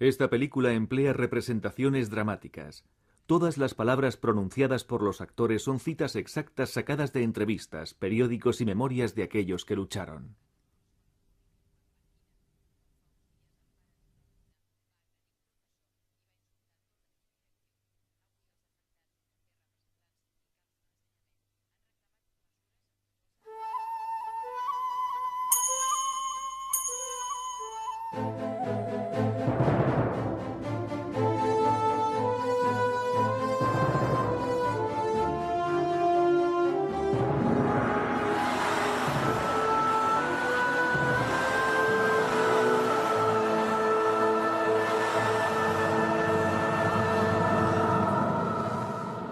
Esta película emplea representaciones dramáticas. Todas las palabras pronunciadas por los actores son citas exactas sacadas de entrevistas, periódicos y memorias de aquellos que lucharon.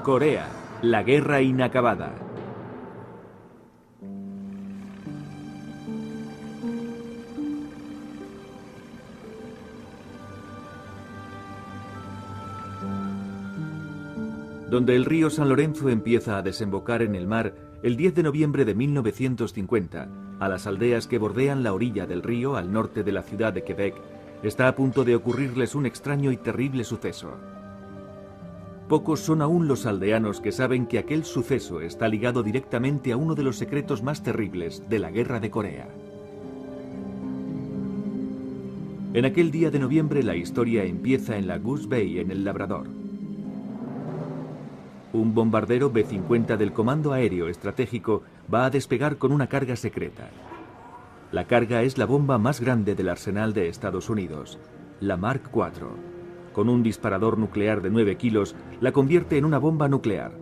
Corea, la guerra inacabada. Donde el río San Lorenzo empieza a desembocar en el mar el 10 de noviembre de 1950, a las aldeas que bordean la orilla del río al norte de la ciudad de Quebec, está a punto de ocurrirles un extraño y terrible suceso. Pocos son aún los aldeanos que saben que aquel suceso está ligado directamente a uno de los secretos más terribles de la Guerra de Corea. En aquel día de noviembre la historia empieza en la Goose Bay, en el Labrador. Un bombardero B-50 del Comando Aéreo Estratégico va a despegar con una carga secreta. La carga es la bomba más grande del arsenal de Estados Unidos, la Mark IV. Con un disparador nuclear de 9 kilos, la convierte en una bomba nuclear.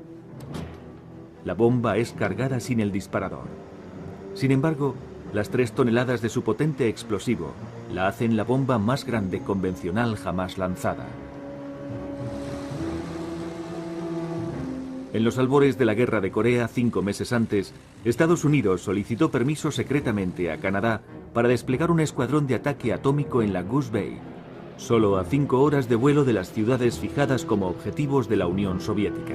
La bomba es cargada sin el disparador. Sin embargo, las 3 toneladas de su potente explosivo la hacen la bomba más grande convencional jamás lanzada. En los albores de la Guerra de Corea, 5 meses antes, Estados Unidos solicitó permiso secretamente a Canadá para desplegar un escuadrón de ataque atómico en la Goose Bay, solo a 5 horas de vuelo de las ciudades fijadas como objetivos de la Unión Soviética.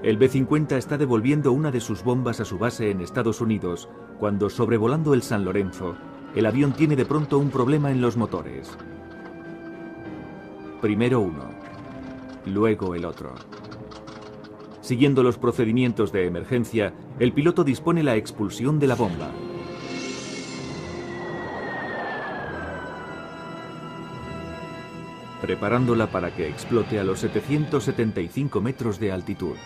El B-50 está devolviendo una de sus bombas a su base en Estados Unidos cuando, sobrevolando el San Lorenzo, el avión tiene de pronto un problema en los motores. Primero uno, luego el otro. Siguiendo los procedimientos de emergencia, el piloto dispone la expulsión de la bomba. Preparándola para que explote a los 775 metros de altitud.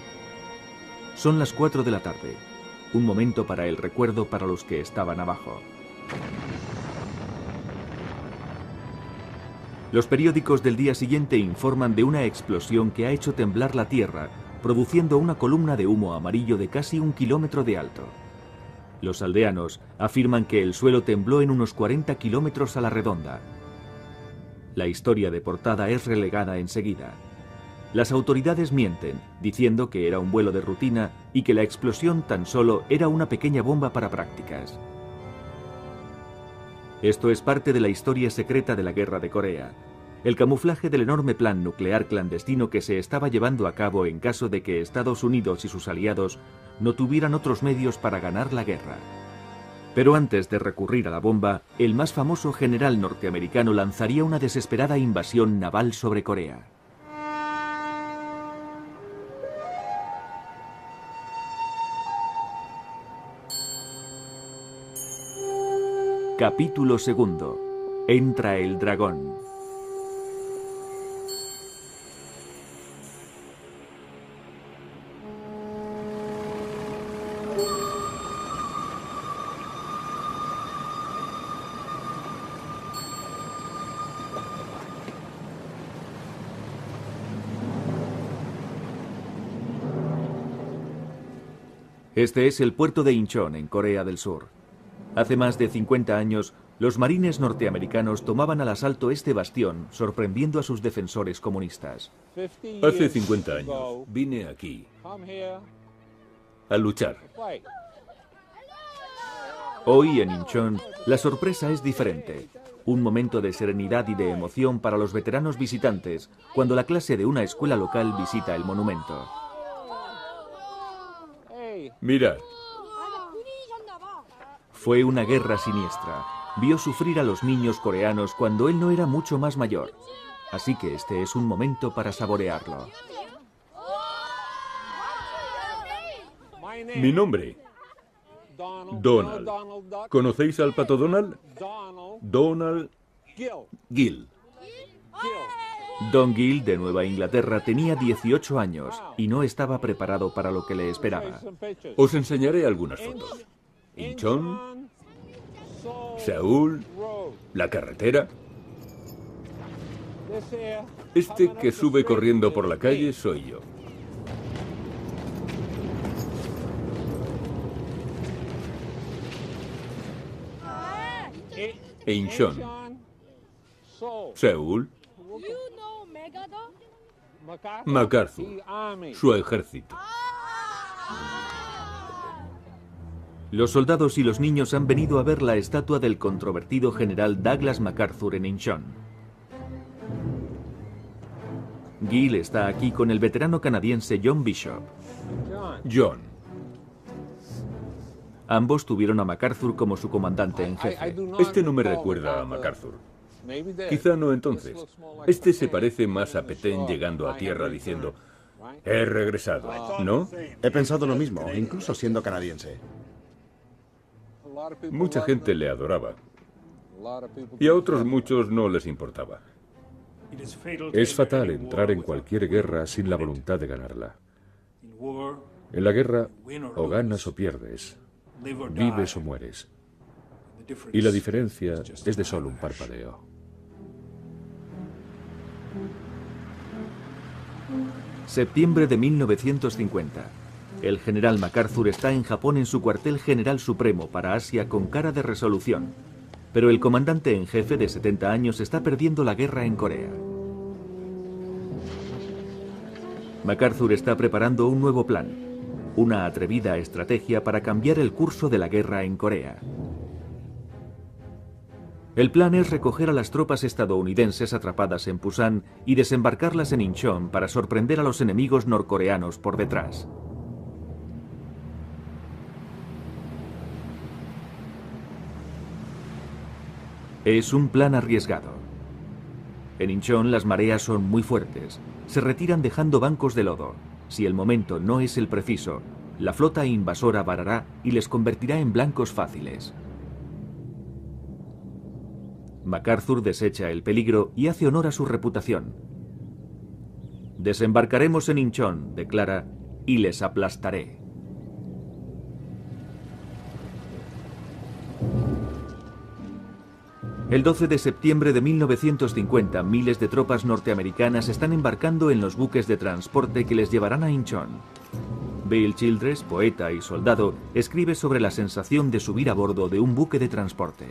Son las 4 de la tarde, un momento para el recuerdo para los que estaban abajo. Los periódicos del día siguiente informan de una explosión que ha hecho temblar la tierra, produciendo una columna de humo amarillo de casi 1 kilómetro de alto. Los aldeanos afirman que el suelo tembló en unos 40 kilómetros a la redonda. La historia de portada es relegada enseguida. Las autoridades mienten, diciendo que era un vuelo de rutina y que la explosión tan solo era una pequeña bomba para prácticas. Esto es parte de la historia secreta de la Guerra de Corea, el camuflaje del enorme plan nuclear clandestino que se estaba llevando a cabo en caso de que Estados Unidos y sus aliados no tuvieran otros medios para ganar la guerra. Pero antes de recurrir a la bomba, el más famoso general norteamericano lanzaría una desesperada invasión naval sobre Corea. Capítulo 2. Entra el dragón. Este es el puerto de Incheon, en Corea del Sur. Hace más de 50 años, los marines norteamericanos tomaban al asalto este bastión, sorprendiendo a sus defensores comunistas. Hace 50 años vine aquí a luchar. Hoy en Incheon, la sorpresa es diferente. Un momento de serenidad y de emoción para los veteranos visitantes, cuando la clase de una escuela local visita el monumento. Mirad. Fue una guerra siniestra. vio sufrir a los niños coreanos cuando él no era mucho más mayor. Así que este es un momento para saborearlo. Mi nombre, Donald. ¿Conocéis al pato Donald? Donald Gill. Don Gill, de Nueva Inglaterra, tenía 18 años y no estaba preparado para lo que le esperaba. Os enseñaré algunas fotos. Incheon, Seúl, la carretera. Este que sube corriendo por la calle soy yo. Incheon, Seúl, MacArthur, su ejército. Los soldados y los niños han venido a ver la estatua del controvertido general Douglas MacArthur en Incheon. Gill está aquí con el veterano canadiense John Bishop. John. Ambos tuvieron a MacArthur como su comandante en jefe. Este no me recuerda a MacArthur. Quizá no entonces. Este se parece más a Petain llegando a tierra diciendo: he regresado, ¿no? He pensado lo mismo, incluso siendo canadiense. Mucha gente le adoraba. Y a otros muchos no les importaba. Es fatal entrar en cualquier guerra sin la voluntad de ganarla. En la guerra, o ganas o pierdes, vives o mueres. Y la diferencia es de solo un parpadeo. Septiembre de 1950. El general MacArthur está en Japón en su cuartel general supremo para Asia con cara de resolución. Pero el comandante en jefe de 70 años está perdiendo la guerra en Corea. MacArthur está preparando un nuevo plan, una atrevida estrategia para cambiar el curso de la guerra en Corea. El plan es recoger a las tropas estadounidenses atrapadas en Pusan y desembarcarlas en Incheon para sorprender a los enemigos norcoreanos por detrás. Es un plan arriesgado. En Incheon las mareas son muy fuertes. Se retiran dejando bancos de lodo. Si el momento no es el preciso, la flota invasora varará y les convertirá en blancos fáciles. MacArthur desecha el peligro y hace honor a su reputación. Desembarcaremos en Incheon, declara, y les aplastaré. El 12 de septiembre de 1950, miles de tropas norteamericanas están embarcando en los buques de transporte que les llevarán a Incheon. Bill Childress, poeta y soldado, escribe sobre la sensación de subir a bordo de un buque de transporte.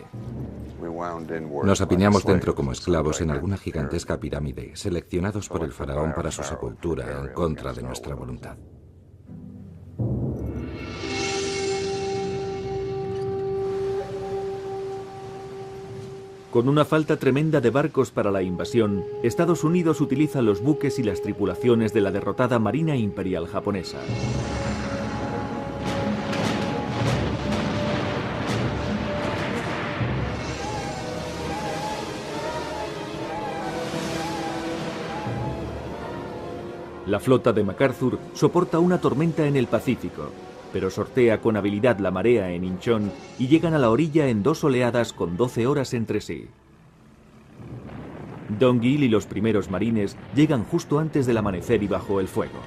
Nos apiñamos dentro como esclavos en alguna gigantesca pirámide, seleccionados por el faraón para su sepultura en contra de nuestra voluntad. Con una falta tremenda de barcos para la invasión, Estados Unidos utiliza los buques y las tripulaciones de la derrotada Marina Imperial japonesa. La flota de MacArthur soporta una tormenta en el Pacífico, pero sortea con habilidad la marea en Incheon y llegan a la orilla en 2 oleadas con 12 horas entre sí. Don Gill y los primeros marines llegan justo antes del amanecer y bajo el fuego.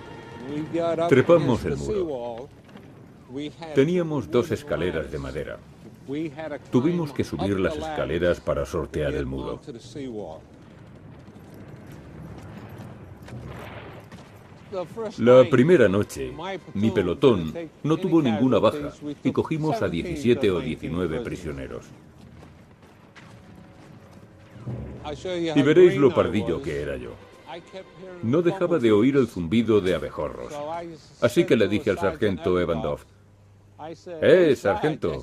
Trepamos el muro. Teníamos 2 escaleras de madera. Tuvimos que subir las escaleras para sortear el muro. La primera noche, mi pelotón no tuvo ninguna baja y cogimos a 17 o 19 prisioneros. Y veréis lo pardillo que era yo. No dejaba de oír el zumbido de abejorros. Así que le dije al sargento Evandov: sargento,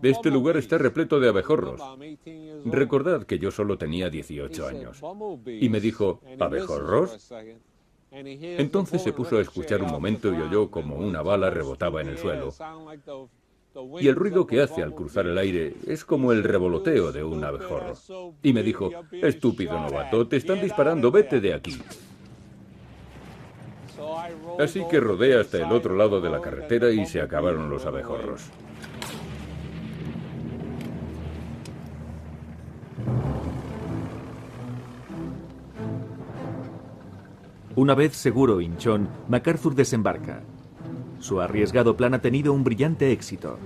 este lugar está repleto de abejorros. Recordad que yo solo tenía 18 años. Y me dijo: ¿abejorros? Entonces se puso a escuchar un momento y oyó como una bala rebotaba en el suelo. Y el ruido que hace al cruzar el aire es como el revoloteo de un abejorro. Y me dijo, estúpido novato, te están disparando, vete de aquí. Así que rodé hasta el otro lado de la carretera y se acabaron los abejorros. Una vez seguro Inchón, MacArthur desembarca. Su arriesgado plan ha tenido un brillante éxito.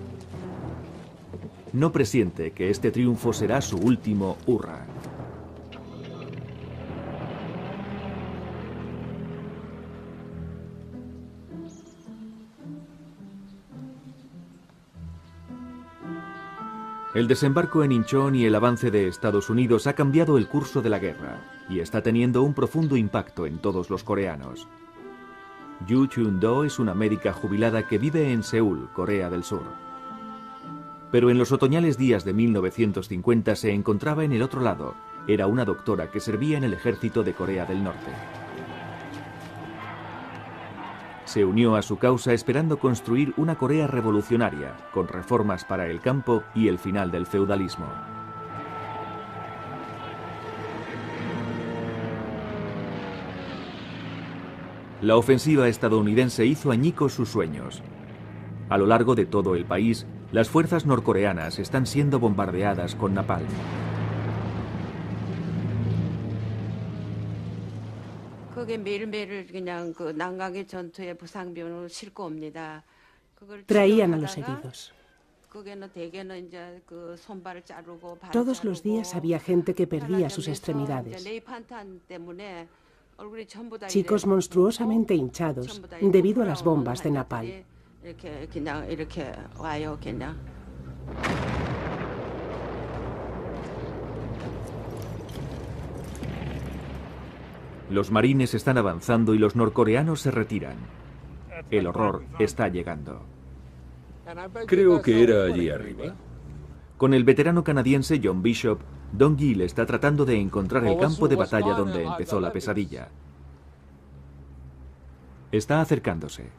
No presiente que este triunfo será su último hurra. El desembarco en Inchón y el avance de Estados Unidos ha cambiado el curso de la guerra y está teniendo un profundo impacto en todos los coreanos. Yu Chun-do es una médica jubilada que vive en Seúl, Corea del Sur. Pero en los otoñales días de 1950 se encontraba en el otro lado. Era una doctora que servía en el ejército de Corea del Norte. Se unió a su causa esperando construir una Corea revolucionaria, con reformas para el campo y el final del feudalismo. La ofensiva estadounidense hizo añicos sus sueños. A lo largo de todo el país, las fuerzas norcoreanas están siendo bombardeadas con napalm. Traían a los heridos. Todos los días había gente que perdía sus extremidades. Chicos monstruosamente hinchados debido a las bombas de napalm. Los marines están avanzando y los norcoreanos se retiran. El horror está llegando. Creo que era allí arriba. Con el veterano canadiense John Bishop, Dong-gil está tratando de encontrar el campo de batalla donde empezó la pesadilla. Está acercándose.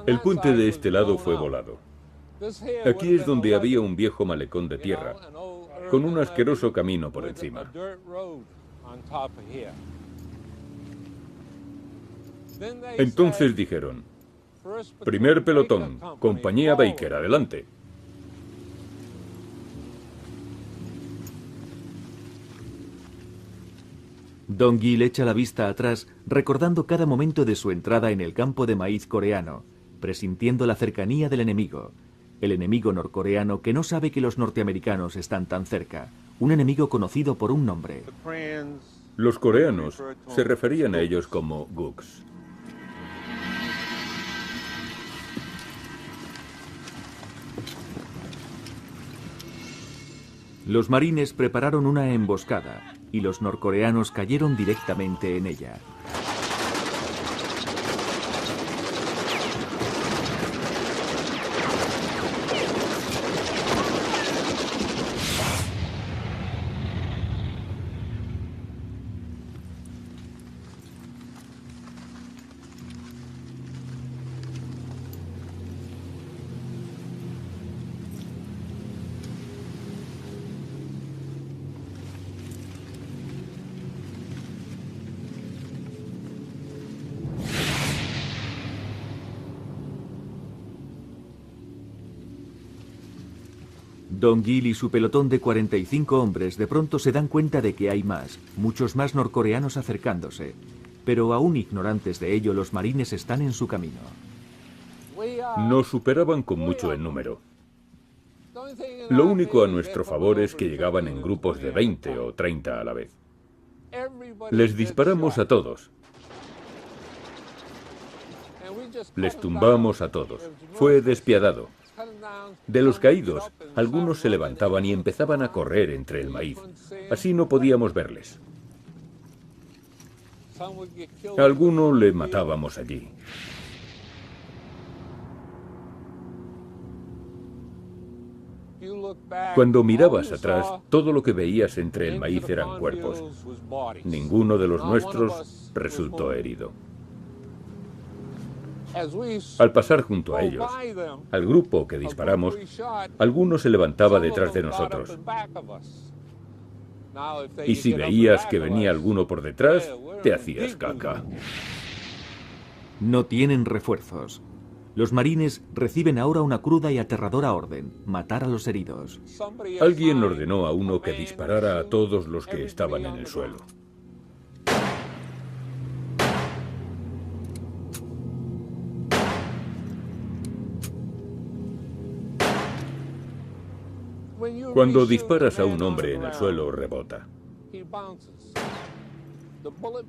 El puente de este lado fue volado. Aquí es donde había un viejo malecón de tierra, con un asqueroso camino por encima. Entonces dijeron, primer pelotón, compañía Baker, adelante. Dong-gil echa la vista atrás, recordando cada momento de su entrada en el campo de maíz coreano, presintiendo la cercanía del enemigo. El enemigo norcoreano que no sabe que los norteamericanos están tan cerca. Un enemigo conocido por un nombre. Los coreanos se referían a ellos como Gooks. Los marines prepararon una emboscada y los norcoreanos cayeron directamente en ella. Dong-gil y su pelotón de 45 hombres de pronto se dan cuenta de que hay más, muchos más norcoreanos acercándose. Pero aún ignorantes de ello, los marines están en su camino. Nos superaban con mucho en número. Lo único a nuestro favor es que llegaban en grupos de 20 o 30 a la vez. Les disparamos a todos. Les tumbamos a todos. Fue despiadado. De los caídos, algunos se levantaban y empezaban a correr entre el maíz. Así no podíamos verles. A alguno le matábamos allí. Cuando mirabas atrás, todo lo que veías entre el maíz eran cuerpos. Ninguno de los nuestros resultó herido. Al pasar junto a ellos, al grupo que disparamos, alguno se levantaba detrás de nosotros. Y si veías que venía alguno por detrás, te hacías caca. No tienen refuerzos. Los marines reciben ahora una cruda y aterradora orden: matar a los heridos. Alguien ordenó a uno que disparara a todos los que estaban en el suelo. Cuando disparas a un hombre en el suelo, rebota.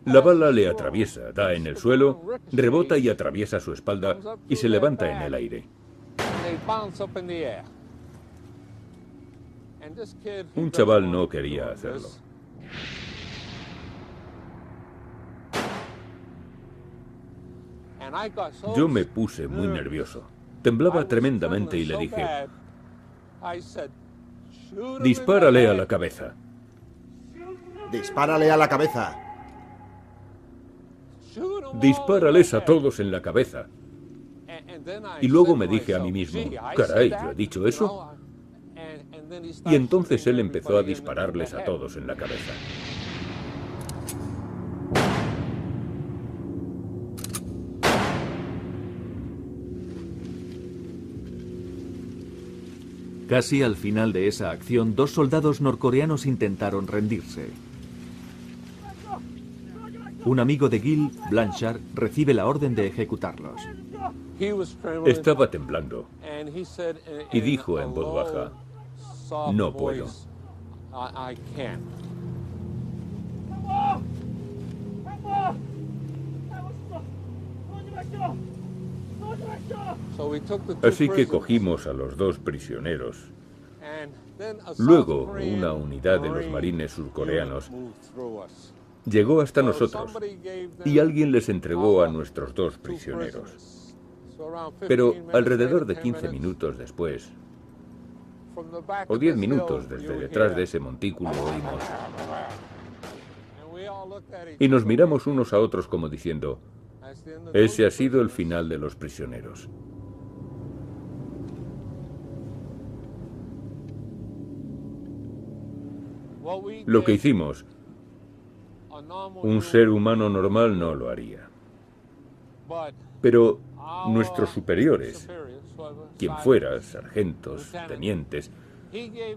La bala le atraviesa, da en el suelo, rebota y atraviesa su espalda y se levanta en el aire. Un chaval no quería hacerlo. Yo me puse muy nervioso. Temblaba tremendamente y le dije: dispárale a la cabeza. ¡Dispárale a la cabeza! Dispárales a todos en la cabeza. Y luego me dije a mí mismo: caray, ¿yo he dicho eso? Y entonces él empezó a dispararles a todos en la cabeza. Casi al final de esa acción, 2 soldados norcoreanos intentaron rendirse. Un amigo de Gil, Blanchard, recibe la orden de ejecutarlos. Estaba temblando y dijo en voz baja: no puedo. Así que cogimos a los 2 prisioneros. Luego, una unidad de los marines surcoreanos llegó hasta nosotros y alguien les entregó a nuestros 2 prisioneros. Pero alrededor de 15 minutos después, o 10 minutos desde detrás de ese montículo, oímos. Y nos miramos unos a otros como diciendo: ese ha sido el final de los prisioneros. Lo que hicimos, un ser humano normal no lo haría. Pero nuestros superiores, quien fuera, sargentos, tenientes,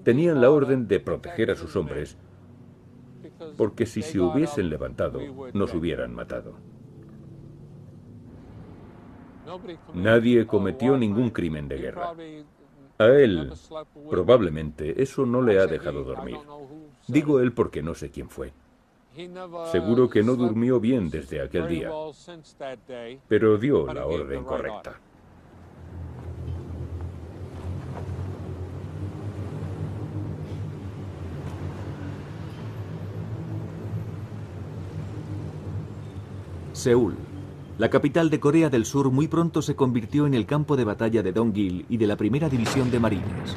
tenían la orden de proteger a sus hombres, porque si se hubiesen levantado, nos hubieran matado. Nadie cometió ningún crimen de guerra. A él, probablemente, eso no le ha dejado dormir. Digo él porque no sé quién fue. Seguro que no durmió bien desde aquel día, pero dio la orden correcta. Seúl. La capital de Corea del Sur muy pronto se convirtió en el campo de batalla de Dong-il y de la primera división de marines.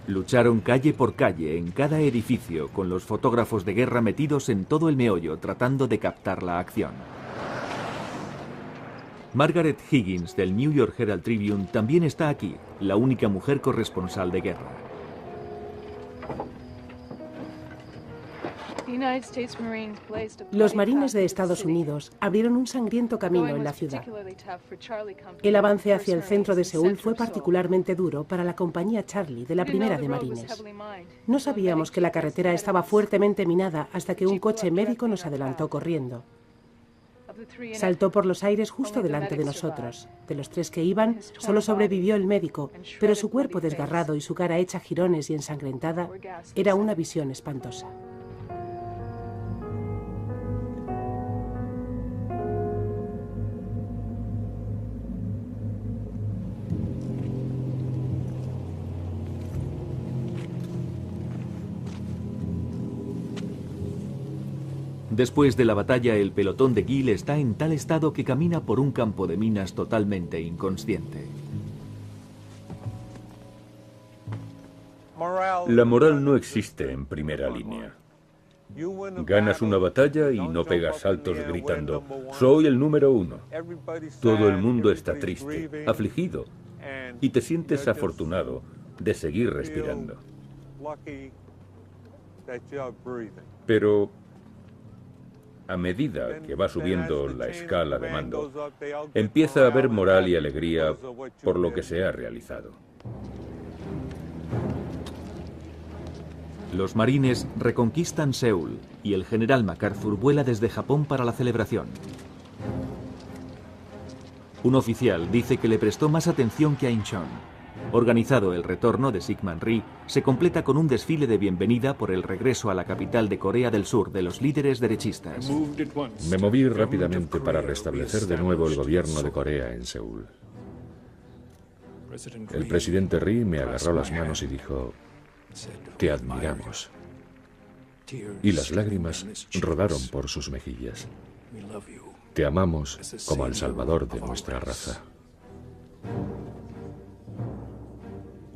Lucharon calle por calle, en cada edificio, con los fotógrafos de guerra metidos en todo el meollo, tratando de captar la acción. Margaret Higgins, del New York Herald Tribune, también está aquí, la única mujer corresponsal de guerra. Los marines de Estados Unidos abrieron un sangriento camino en la ciudad. El avance hacia el centro de Seúl fue particularmente duro para la compañía Charlie de la primera de marines. No sabíamos que la carretera estaba fuertemente minada hasta que un coche médico nos adelantó corriendo. Saltó por los aires justo delante de nosotros. De los 3 que iban, solo sobrevivió el médico, pero su cuerpo desgarrado y su cara hecha jirones y ensangrentada era una visión espantosa. Después de la batalla, el pelotón de Gil está en tal estado que camina por un campo de minas totalmente inconsciente. La moral no existe en primera línea. Ganas una batalla y no pegas saltos gritando, soy el número 1. Todo el mundo está triste, afligido, y te sientes afortunado de seguir respirando. Pero a medida que va subiendo la escala de mando, empieza a haber moral y alegría por lo que se ha realizado. Los marines reconquistan Seúl y el general MacArthur vuela desde Japón para la celebración. Un oficial dice que le prestó más atención que a Incheon. Organizado el retorno de Syngman Rhee, se completa con un desfile de bienvenida por el regreso a la capital de Corea del Sur de los líderes derechistas. Me moví rápidamente para restablecer de nuevo el gobierno de Corea en Seúl. El presidente Rhee me agarró las manos y dijo, te admiramos. Y las lágrimas rodaron por sus mejillas. Te amamos como al salvador de nuestra raza.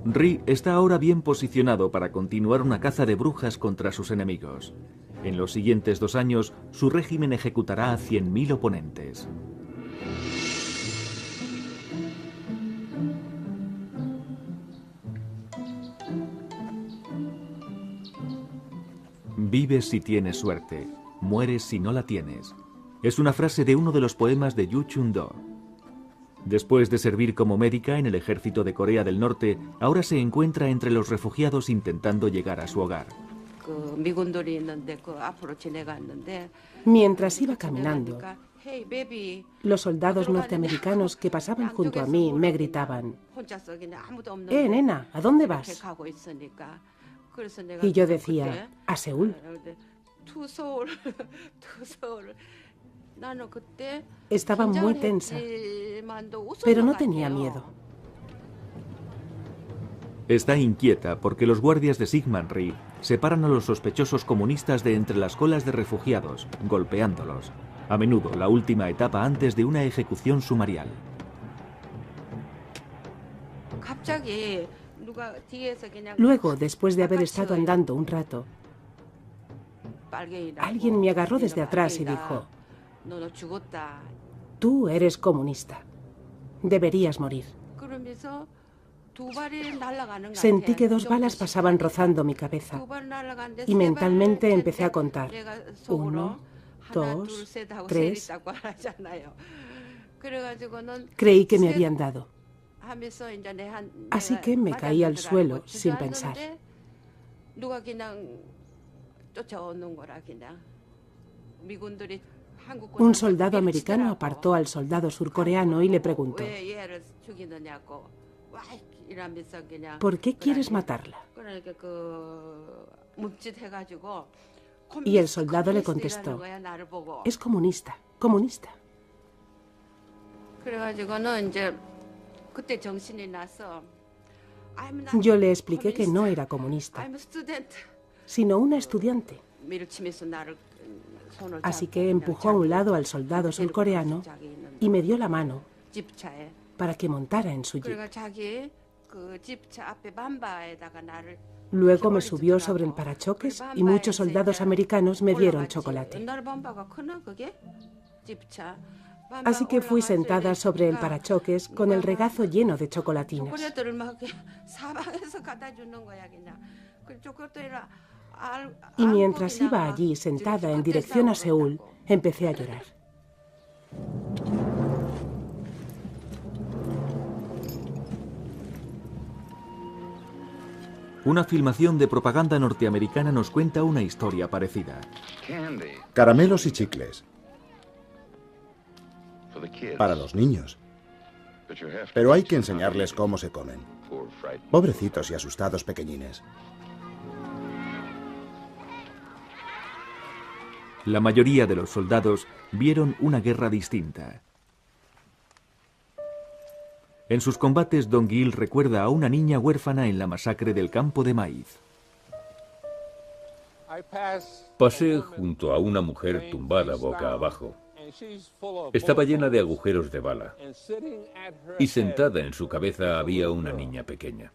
Rhee está ahora bien posicionado para continuar una caza de brujas contra sus enemigos. En los siguientes 2 años, su régimen ejecutará a 100.000 oponentes. Vives si tienes suerte, mueres si no la tienes. Es una frase de uno de los poemas de Yu Chun-do. Después de servir como médica en el ejército de Corea del Norte, ahora se encuentra entre los refugiados intentando llegar a su hogar. Mientras iba caminando, los soldados norteamericanos que pasaban junto a mí me gritaban, nena, ¿a dónde vas? Y yo decía, a Seúl. Estaba muy tensa, pero no tenía miedo. Está inquieta porque los guardias de Syngman Rhee separan a los sospechosos comunistas de entre las colas de refugiados, golpeándolos. A menudo la última etapa antes de una ejecución sumarial. Luego, después de haber estado andando un rato, alguien me agarró desde atrás y dijo, tú eres comunista. Deberías morir. Sentí que 2 balas pasaban rozando mi cabeza y mentalmente empecé a contar. 1, 2, 3. Creí que me habían dado. Así que me caí al suelo sin pensar. Un soldado americano apartó al soldado surcoreano y le preguntó, ¿por qué quieres matarla? Y el soldado le contestó, es comunista, comunista. Yo le expliqué que no era comunista, sino una estudiante. Así que empujó a un lado al soldado surcoreano y me dio la mano para que montara en su jeep. Luego me subió sobre el parachoques y muchos soldados americanos me dieron chocolate. Así que fui sentada sobre el parachoques con el regazo lleno de chocolatinas. Y mientras iba allí sentada en dirección a Seúl, empecé a llorar. Una filmación de propaganda norteamericana nos cuenta una historia parecida. Caramelos y chicles. Para los niños. Pero hay que enseñarles cómo se comen. Pobrecitos y asustados pequeñines. La mayoría de los soldados vieron una guerra distinta. En sus combates, Dong-il recuerda a una niña huérfana en la masacre del campo de maíz. Pasé junto a una mujer tumbada boca abajo. Estaba llena de agujeros de bala. Y sentada en su cabeza había una niña pequeña.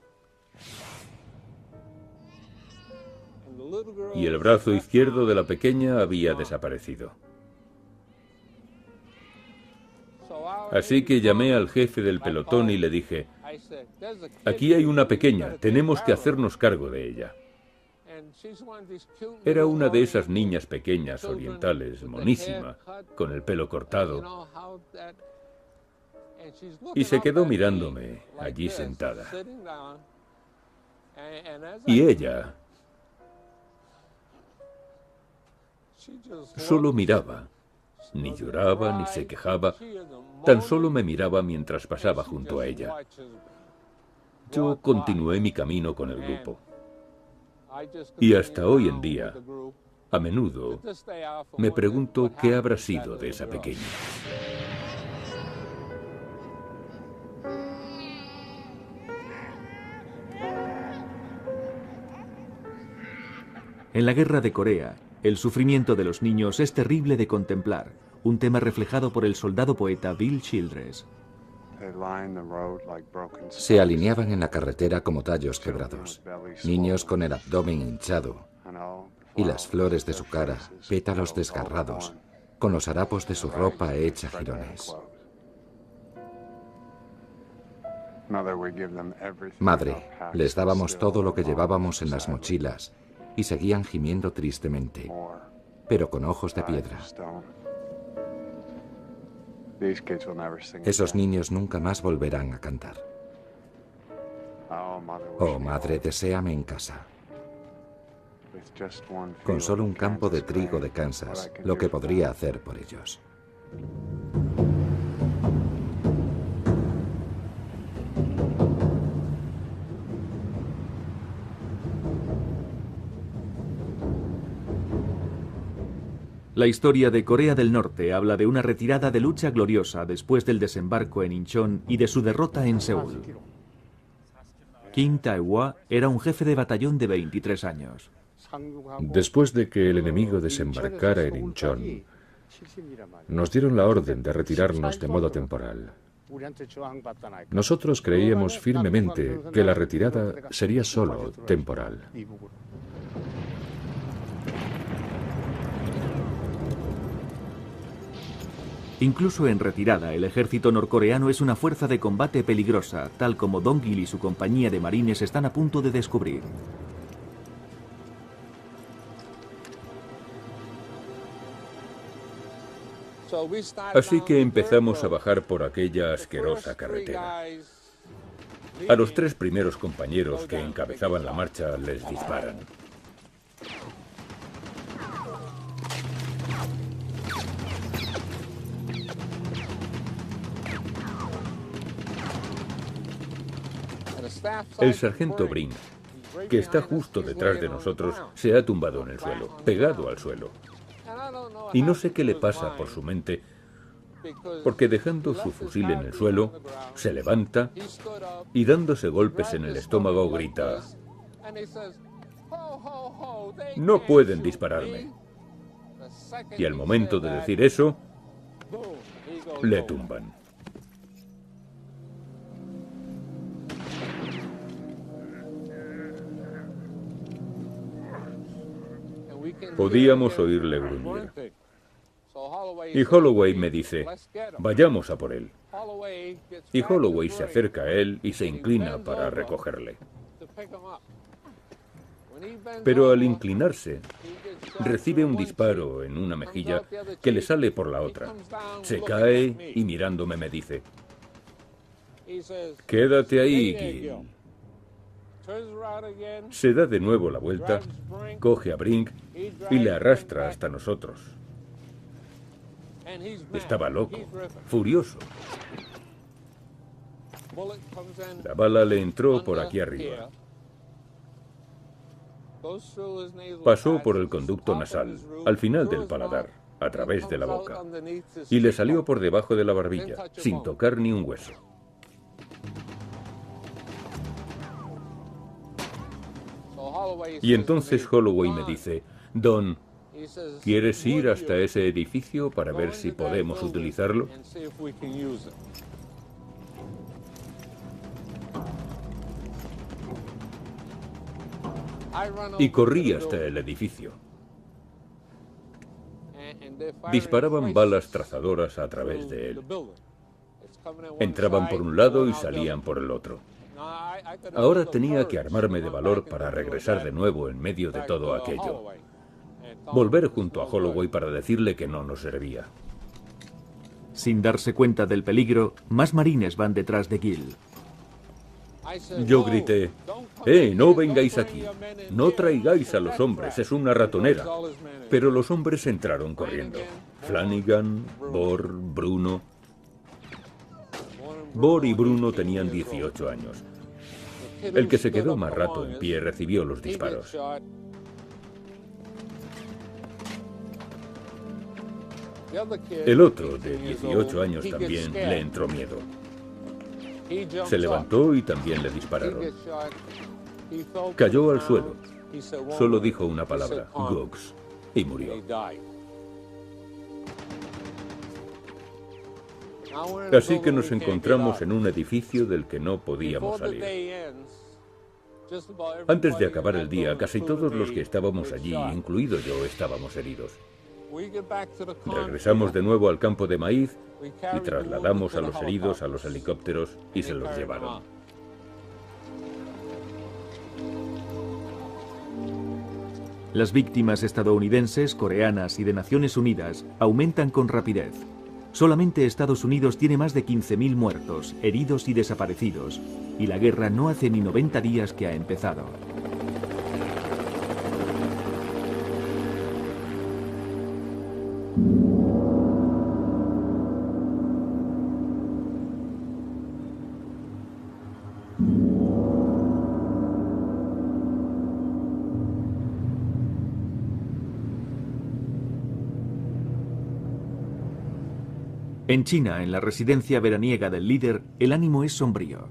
y el brazo izquierdo de la pequeña había desaparecido. Así que llamé al jefe del pelotón y le dije: aquí hay una pequeña, tenemos que hacernos cargo de ella. Era una de esas niñas pequeñas orientales, monísima, con el pelo cortado, y se quedó mirándome allí sentada. Y ella solo miraba, ni lloraba ni se quejaba, tan solo me miraba mientras pasaba junto a ella. Yo continué mi camino con el grupo. Y hasta hoy en día, a menudo, me pregunto qué habrá sido de esa pequeña. En la guerra de Corea, el sufrimiento de los niños es terrible de contemplar, un tema reflejado por el soldado poeta Bill Childress. Se alineaban en la carretera como tallos quebrados, niños con el abdomen hinchado y las flores de su cara, pétalos desgarrados, con los harapos de su ropa hecha jirones. Madre, les dábamos todo lo que llevábamos en las mochilas y seguían gimiendo tristemente, pero con ojos de piedra. Esos niños nunca más volverán a cantar. Oh, madre, deséame en casa. Con solo un campo de trigo de Kansas, lo que podría hacer por ellos. La historia de Corea del Norte habla de una retirada de lucha gloriosa después del desembarco en Incheon y de su derrota en Seúl. Kim Tae-hwa era un jefe de batallón de 23 años. Después de que el enemigo desembarcara en Incheon, nos dieron la orden de retirarnos de modo temporal. Nosotros creíamos firmemente que la retirada sería solo temporal. Incluso en retirada, el ejército norcoreano es una fuerza de combate peligrosa, tal como Dong-il y su compañía de marines están a punto de descubrir. Así que empezamos a bajar por aquella asquerosa carretera. A los 3 primeros compañeros que encabezaban la marcha les disparan. El sargento Brink, que está justo detrás de nosotros, se ha tumbado en el suelo, pegado al suelo. Y no sé qué le pasa por su mente, porque dejando su fusil en el suelo, se levanta y dándose golpes en el estómago grita: "No pueden dispararme". Y al momento de decir eso, le tumban. Podíamos oírle gruñir. Y Holloway me dice: vayamos a por él. Y Holloway se acerca a él y se inclina para recogerle. Pero al inclinarse, recibe un disparo en una mejilla que le sale por la otra. Se cae y mirándome me dice: "Quédate ahí, Gil". Se da de nuevo la vuelta, coge a Brink y le arrastra hasta nosotros. Estaba loco, furioso. La bala le entró por aquí arriba. Pasó por el conducto nasal, al final del paladar, a través de la boca, y le salió por debajo de la barbilla, sin tocar ni un hueso. Y entonces Holloway me dice: "Don, ¿quieres ir hasta ese edificio para ver si podemos utilizarlo?". y corrí hasta el edificio. Disparaban balas trazadoras a través de él. Entraban por un lado y salían por el otro. Ahora tenía que armarme de valor para regresar de nuevo en medio de todo aquello. Volver junto a Holloway para decirle que no nos servía. Sin darse cuenta del peligro, más marines van detrás de Gill. Yo grité, no vengáis aquí, no traigáis a los hombres, es una ratonera. Pero los hombres entraron corriendo. Flanagan, Bohr, Bruno. Bohr y Bruno tenían 18 años. El que se quedó más rato en pie recibió los disparos. El otro, de 18 años también, le entró miedo. Se levantó y también le dispararon. Cayó al suelo. Solo dijo una palabra, Gooks, y murió. Así que nos encontramos en un edificio del que no podíamos salir. Antes de acabar el día, casi todos los que estábamos allí, incluido yo, estábamos heridos. Regresamos de nuevo al campo de maíz y trasladamos a los heridos a los helicópteros y se los llevaron. Las víctimas estadounidenses, coreanas y de Naciones Unidas aumentan con rapidez. Solamente Estados Unidos tiene más de 15.000 muertos, heridos y desaparecidos, y la guerra no hace ni 90 días que ha empezado. En China, en la residencia veraniega del líder, el ánimo es sombrío.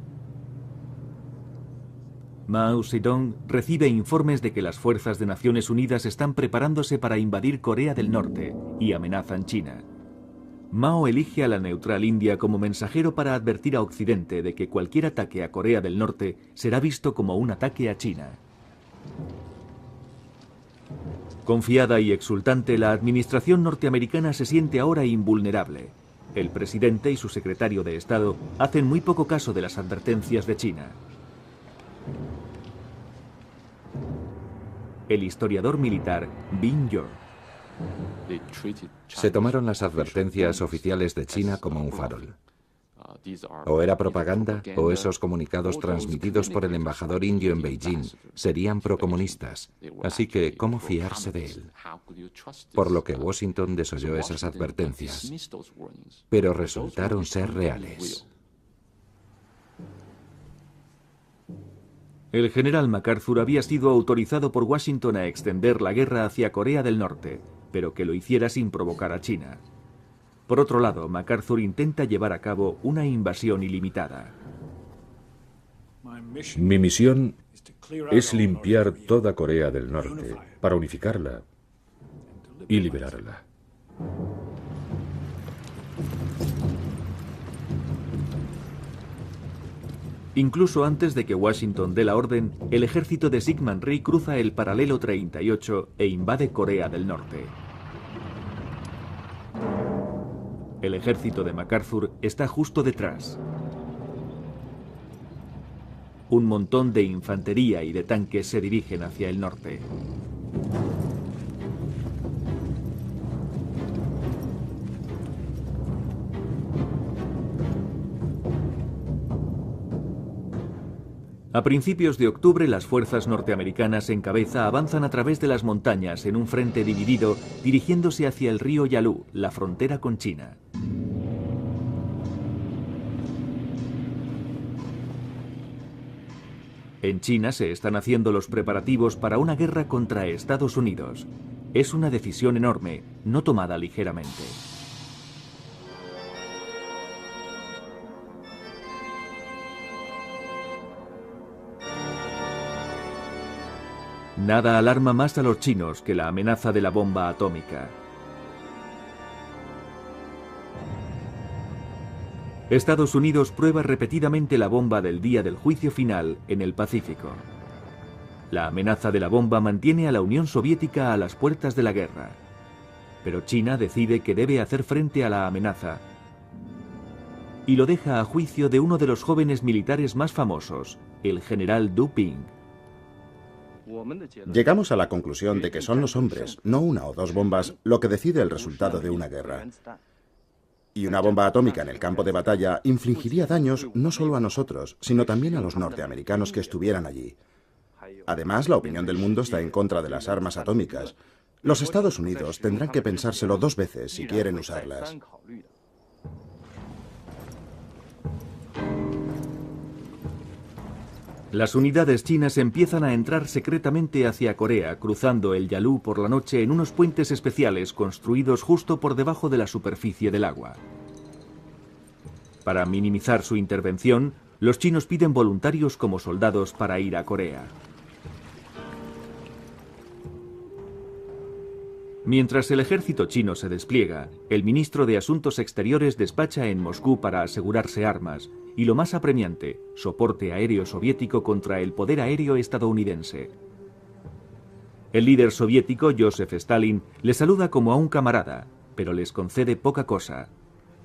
Mao Zedong recibe informes de que las fuerzas de Naciones Unidas están preparándose para invadir Corea del Norte y amenazan China. Mao elige a la neutral India como mensajero para advertir a Occidente de que cualquier ataque a Corea del Norte será visto como un ataque a China. Confiada y exultante, la administración norteamericana se siente ahora invulnerable. El presidente y su secretario de Estado hacen muy poco caso de las advertencias de China. El historiador militar Bin Yor. Se tomaron las advertencias oficiales de China como un farol. O era propaganda, o esos comunicados transmitidos por el embajador indio en Beijing serían procomunistas, así que ¿cómo fiarse de él? Por lo que Washington desoyó esas advertencias, pero resultaron ser reales. El general MacArthur había sido autorizado por Washington a extender la guerra hacia Corea del Norte, pero que lo hiciera sin provocar a China. Por otro lado, MacArthur intenta llevar a cabo una invasión ilimitada. Mi misión es limpiar toda Corea del Norte para unificarla y liberarla. Incluso antes de que Washington dé la orden, el ejército de Syngman Rhee cruza el paralelo 38 e invade Corea del Norte. El ejército de MacArthur está justo detrás. Un montón de infantería y de tanques se dirigen hacia el norte. A principios de octubre, las fuerzas norteamericanas en cabeza avanzan a través de las montañas en un frente dividido, dirigiéndose hacia el río Yalu, la frontera con China. En China se están haciendo los preparativos para una guerra contra Estados Unidos. Es una decisión enorme, no tomada ligeramente. Nada alarma más a los chinos que la amenaza de la bomba atómica. Estados Unidos prueba repetidamente la bomba del día del juicio final en el Pacífico. La amenaza de la bomba mantiene a la Unión Soviética a las puertas de la guerra. Pero China decide que debe hacer frente a la amenaza y lo deja a juicio de uno de los jóvenes militares más famosos, el general Du Ping. Llegamos a la conclusión de que son los hombres, no una o dos bombas, lo que decide el resultado de una guerra. Y una bomba atómica en el campo de batalla infligiría daños no solo a nosotros, sino también a los norteamericanos que estuvieran allí. Además, la opinión del mundo está en contra de las armas atómicas. Los Estados Unidos tendrán que pensárselo 2 veces si quieren usarlas. Las unidades chinas empiezan a entrar secretamente hacia Corea, cruzando el Yalu por la noche en unos puentes especiales construidos justo por debajo de la superficie del agua. Para minimizar su intervención, los chinos piden voluntarios como soldados para ir a Corea. Mientras el ejército chino se despliega, el ministro de Asuntos Exteriores despacha en Moscú para asegurarse armas y, lo más apremiante, soporte aéreo soviético contra el poder aéreo estadounidense. El líder soviético, Joseph Stalin, le saluda como a un camarada, pero les concede poca cosa.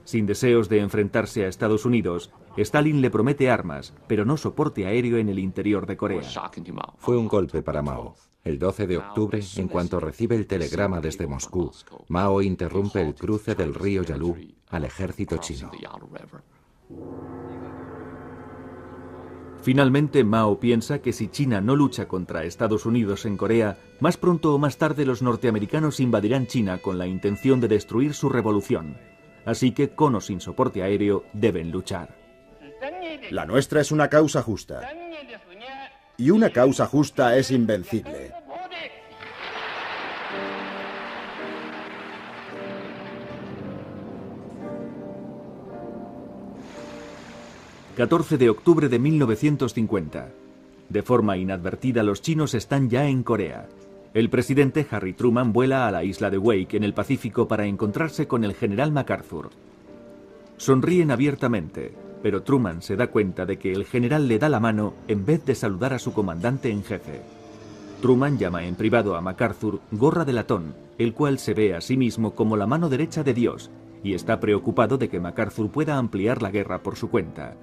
Sin deseos de enfrentarse a Estados Unidos, Stalin le promete armas, pero no soporte aéreo en el interior de Corea. Fue un golpe para Mao. El 12 de octubre, en cuanto recibe el telegrama desde Moscú, Mao interrumpe el cruce del río Yalu al ejército chino. Finalmente, Mao piensa que si China no lucha contra Estados Unidos en Corea, más pronto o más tarde los norteamericanos invadirán China con la intención de destruir su revolución. Así que, con o sin soporte aéreo, deben luchar. La nuestra es una causa justa. Y una causa justa es invencible. ...14 de octubre de 1950. De forma inadvertida, los chinos están ya en Corea. El presidente Harry Truman vuela a la isla de Wake, en el Pacífico, para encontrarse con el general MacArthur. Sonríen abiertamente, pero Truman se da cuenta de que el general le da la mano en vez de saludar a su comandante en jefe. Truman llama en privado a MacArthur gorra de latón, el cual se ve a sí mismo como la mano derecha de Dios, y está preocupado de que MacArthur pueda ampliar la guerra por su cuenta.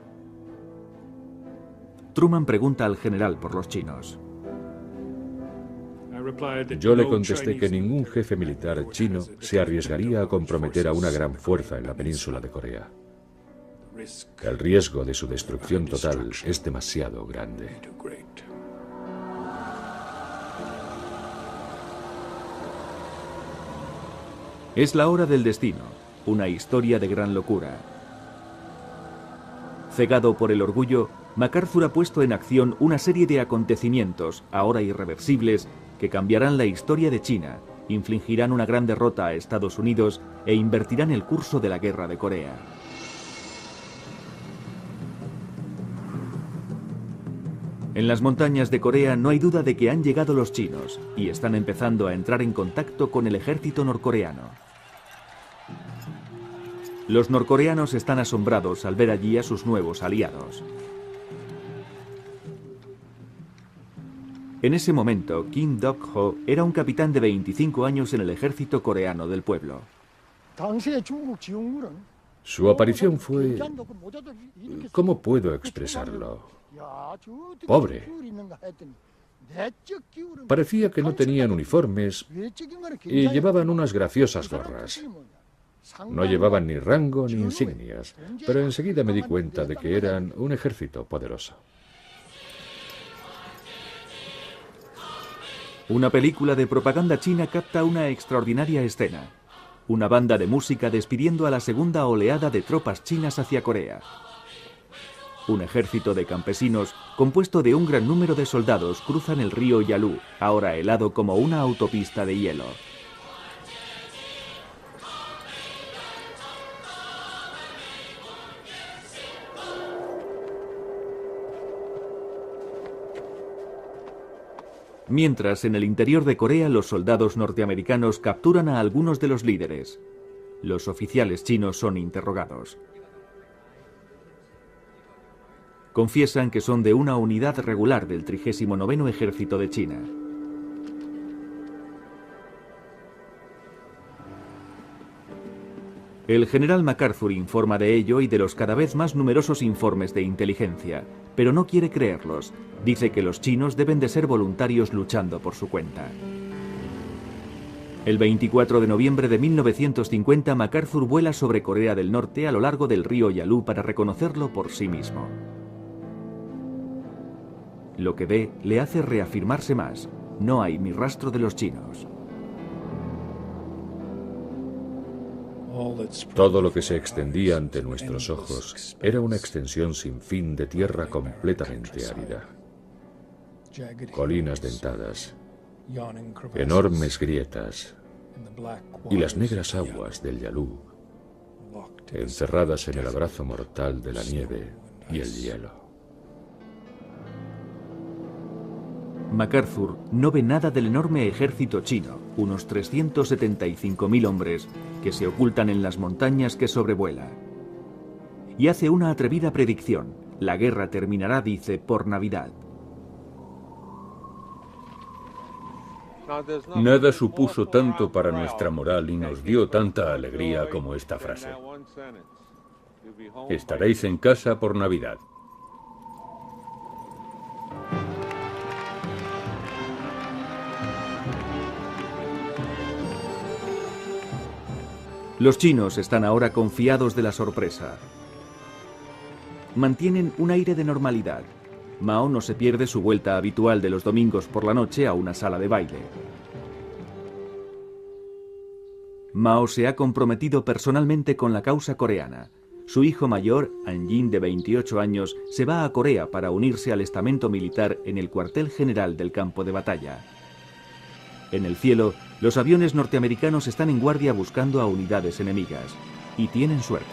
Truman pregunta al general por los chinos. Yo le contesté que ningún jefe militar chino se arriesgaría a comprometer a una gran fuerza en la península de Corea. El riesgo de su destrucción total es demasiado grande. Es la hora del destino, una historia de gran locura. Cegado por el orgullo, MacArthur ha puesto en acción una serie de acontecimientos, ahora irreversibles, que cambiarán la historia de China, infligirán una gran derrota a Estados Unidos e invertirán el curso de la guerra de Corea. En las montañas de Corea no hay duda de que han llegado los chinos y están empezando a entrar en contacto con el ejército norcoreano. Los norcoreanos están asombrados al ver allí a sus nuevos aliados. En ese momento, Kim Dok-ho era un capitán de 25 años en el ejército coreano del pueblo. Su aparición fue... ¿Cómo puedo expresarlo? Pobre. Parecía que no tenían uniformes y llevaban unas graciosas gorras. No llevaban ni rango ni insignias, pero enseguida me di cuenta de que eran un ejército poderoso. Una película de propaganda china capta una extraordinaria escena. Una banda de música despidiendo a la segunda oleada de tropas chinas hacia Corea. Un ejército de campesinos, compuesto de un gran número de soldados, cruzan el río Yalu, ahora helado como una autopista de hielo. Mientras, en el interior de Corea, los soldados norteamericanos capturan a algunos de los líderes. Los oficiales chinos son interrogados. Confiesan que son de una unidad regular del 39º Ejército de China. El general MacArthur informa de ello y de los cada vez más numerosos informes de inteligencia, pero no quiere creerlos. Dice que los chinos deben de ser voluntarios luchando por su cuenta. El 24 de noviembre de 1950, MacArthur vuela sobre Corea del Norte a lo largo del río Yalu para reconocerlo por sí mismo. Lo que ve le hace reafirmarse más. No hay ni rastro de los chinos. Todo lo que se extendía ante nuestros ojos era una extensión sin fin de tierra completamente árida. Colinas dentadas, enormes grietas y las negras aguas del Yalu, encerradas en el abrazo mortal de la nieve y el hielo. MacArthur no ve nada del enorme ejército chino, unos 375.000 hombres, que se ocultan en las montañas que sobrevuela. Y hace una atrevida predicción. La guerra terminará, dice, por Navidad. Nada supuso tanto para nuestra moral y nos dio tanta alegría como esta frase. Estaréis en casa por Navidad. Los chinos están ahora confiados de la sorpresa. Mantienen un aire de normalidad. Mao no se pierde su vuelta habitual de los domingos por la noche a una sala de baile. Mao se ha comprometido personalmente con la causa coreana. Su hijo mayor, Anjin, de 28 años, se va a Corea para unirse al estamento militar en el cuartel general del campo de batalla. En el cielo, los aviones norteamericanos están en guardia buscando a unidades enemigas. Y tienen suerte.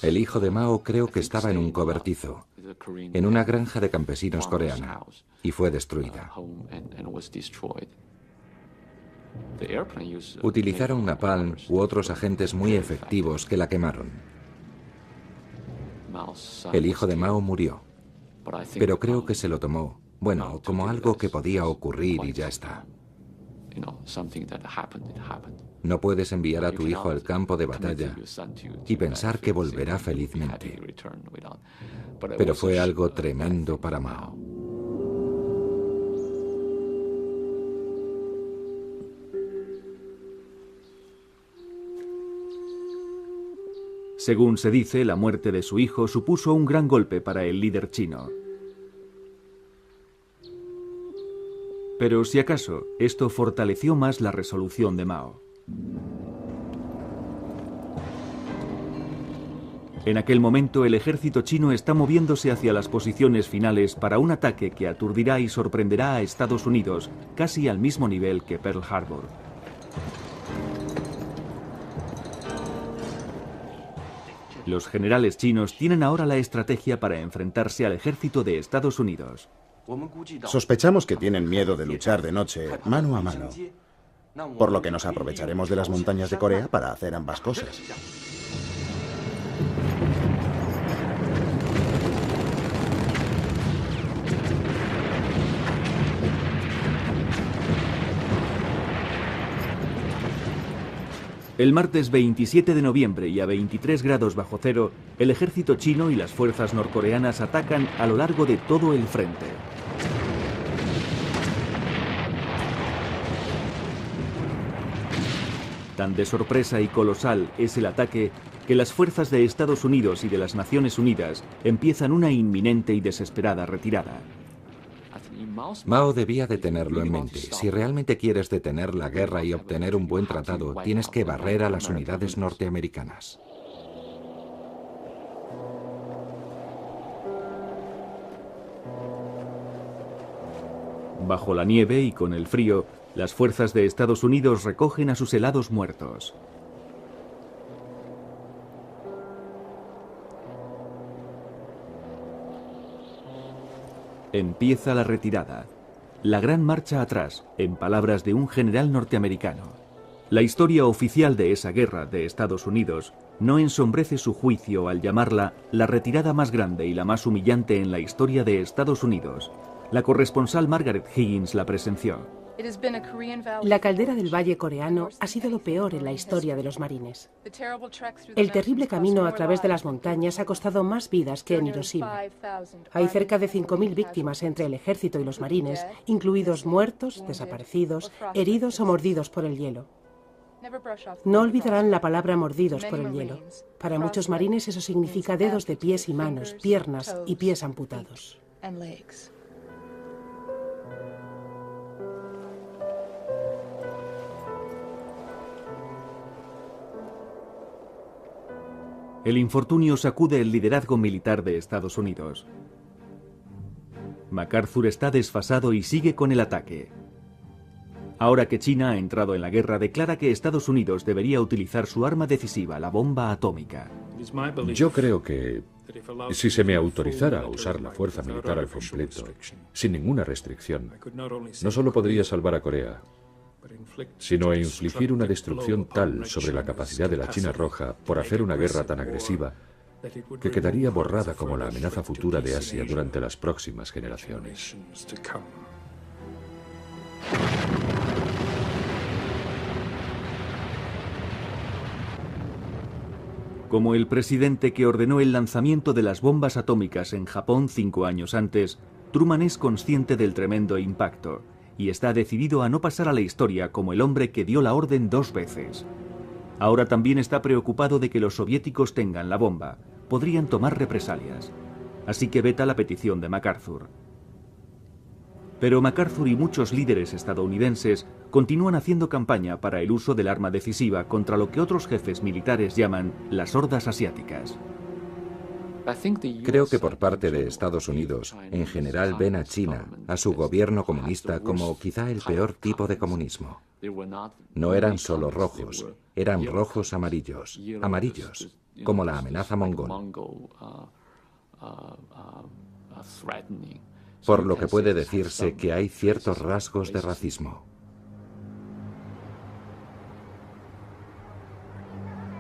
El hijo de Mao creo que estaba en un cobertizo, en una granja de campesinos coreana, y fue destruida. Utilizaron napalm u otros agentes muy efectivos que la quemaron. El hijo de Mao murió, pero creo que se lo tomó, bueno, como algo que podía ocurrir y ya está. No puedes enviar a tu hijo al campo de batalla y pensar que volverá felizmente. Pero fue algo tremendo para Mao. Según se dice, la muerte de su hijo supuso un gran golpe para el líder chino. Pero si acaso, esto fortaleció más la resolución de Mao. En aquel momento, el ejército chino está moviéndose hacia las posiciones finales para un ataque que aturdirá y sorprenderá a Estados Unidos, casi al mismo nivel que Pearl Harbor. Los generales chinos tienen ahora la estrategia para enfrentarse al ejército de Estados Unidos. Sospechamos que tienen miedo de luchar de noche, mano a mano, por lo que nos aprovecharemos de las montañas de Corea para hacer ambas cosas. El martes 27 de noviembre y a 23 grados bajo cero, el ejército chino y las fuerzas norcoreanas atacan a lo largo de todo el frente. Tan de sorpresa y colosal es el ataque que las fuerzas de Estados Unidos y de las Naciones Unidas empiezan una inminente y desesperada retirada. Mao debía de tenerlo en mente. Si realmente quieres detener la guerra y obtener un buen tratado, tienes que barrer a las unidades norteamericanas. Bajo la nieve y con el frío, las fuerzas de Estados Unidos recogen a sus helados muertos. Empieza la retirada, la gran marcha atrás, en palabras de un general norteamericano. La historia oficial de esa guerra de Estados Unidos no ensombrece su juicio al llamarla la retirada más grande y la más humillante en la historia de Estados Unidos. La corresponsal Margaret Higgins la presenció. La caldera del Valle coreano ha sido lo peor en la historia de los marines. El terrible camino a través de las montañas ha costado más vidas que en Hiroshima. Hay cerca de 5.000 víctimas entre el ejército y los marines, incluidos muertos, desaparecidos, heridos o mordidos por el hielo. No olvidarán la palabra mordidos por el hielo. Para muchos marines eso significa dedos de pies y manos, piernas y pies amputados. El infortunio sacude el liderazgo militar de Estados Unidos. MacArthur está desfasado y sigue con el ataque. Ahora que China ha entrado en la guerra, declara que Estados Unidos debería utilizar su arma decisiva, la bomba atómica. Yo creo que si se me autorizara a usar la fuerza militar al completo, sin ninguna restricción, no solo podría salvar a Corea, sino infligir una destrucción tal sobre la capacidad de la China Roja por hacer una guerra tan agresiva que quedaría borrada como la amenaza futura de Asia durante las próximas generaciones. Como el presidente que ordenó el lanzamiento de las bombas atómicas en Japón 5 años antes, Truman es consciente del tremendo impacto y está decidido a no pasar a la historia como el hombre que dio la orden 2 veces. Ahora también está preocupado de que los soviéticos tengan la bomba. Podrían tomar represalias. Así que veta la petición de MacArthur. Pero MacArthur y muchos líderes estadounidenses continúan haciendo campaña para el uso del arma decisiva contra lo que otros jefes militares llaman las hordas asiáticas. Creo que por parte de Estados Unidos, en general ven a China, a su gobierno comunista, como quizá el peor tipo de comunismo. No eran solo rojos, eran rojos amarillos, amarillos, como la amenaza mongol. Por lo que puede decirse que hay ciertos rasgos de racismo.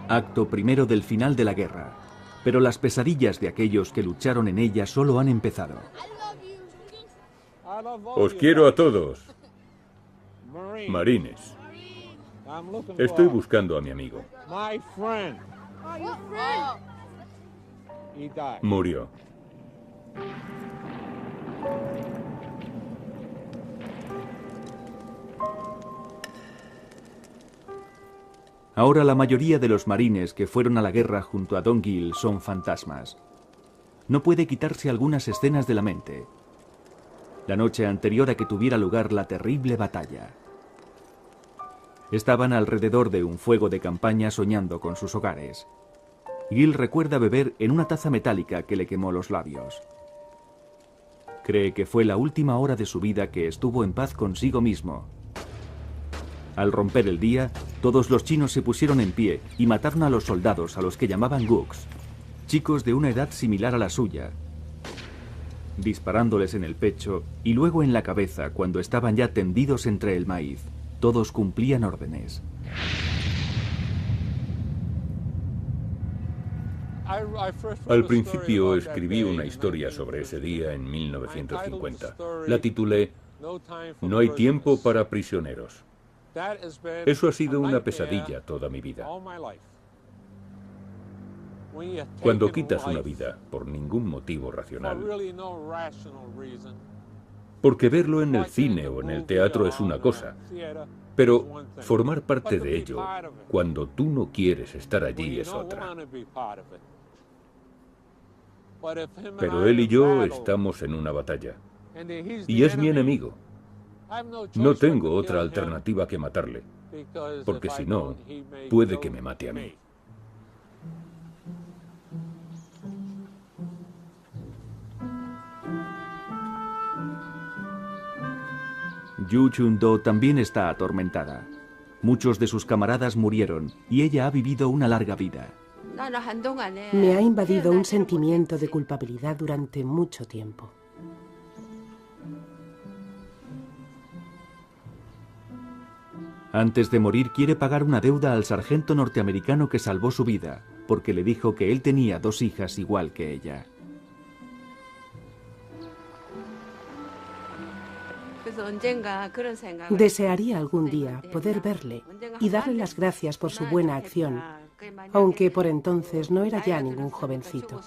Acto primero del final de la guerra. Pero las pesadillas de aquellos que lucharon en ella solo han empezado. Os quiero a todos. Marines. Estoy buscando a mi amigo. Murió. Ahora la mayoría de los marines que fueron a la guerra junto a Don Gill son fantasmas. No puede quitarse algunas escenas de la mente. La noche anterior a que tuviera lugar la terrible batalla. Estaban alrededor de un fuego de campaña soñando con sus hogares. Gill recuerda beber en una taza metálica que le quemó los labios. Cree que fue la última hora de su vida que estuvo en paz consigo mismo. Al romper el día, todos los chinos se pusieron en pie y mataron a los soldados a los que llamaban Gooks, chicos de una edad similar a la suya, disparándoles en el pecho y luego en la cabeza cuando estaban ya tendidos entre el maíz. Todos cumplían órdenes. Al principio escribí una historia sobre ese día en 1950. La titulé No hay tiempo para prisioneros. Eso ha sido una pesadilla toda mi vida. Cuando quitas una vida por ningún motivo racional, porque verlo en el cine o en el teatro es una cosa, pero formar parte de ello cuando tú no quieres estar allí es otra. Pero él y yo estamos en una batalla, y es mi enemigo. No tengo otra alternativa que matarle, porque si no, puede que me mate a mí. Yu Chun-do también está atormentada. Muchos de sus camaradas murieron y ella ha vivido una larga vida. Me ha invadido un sentimiento de culpabilidad durante mucho tiempo. Antes de morir quiere pagar una deuda al sargento norteamericano que salvó su vida, porque le dijo que él tenía 2 hijas igual que ella. Desearía algún día poder verle y darle las gracias por su buena acción, aunque por entonces no era ya ningún jovencito.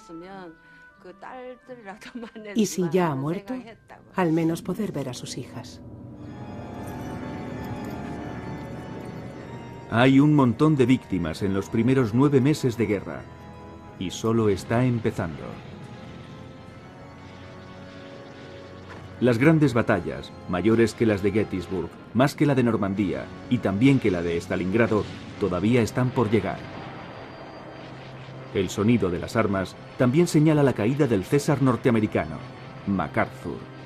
Y si ya ha muerto, al menos poder ver a sus hijas. Hay un montón de víctimas en los primeros 9 meses de guerra, y solo está empezando. Las grandes batallas, mayores que las de Gettysburg, más que la de Normandía y también que la de Stalingrado, todavía están por llegar. El sonido de las armas también señala la caída del César norteamericano, MacArthur.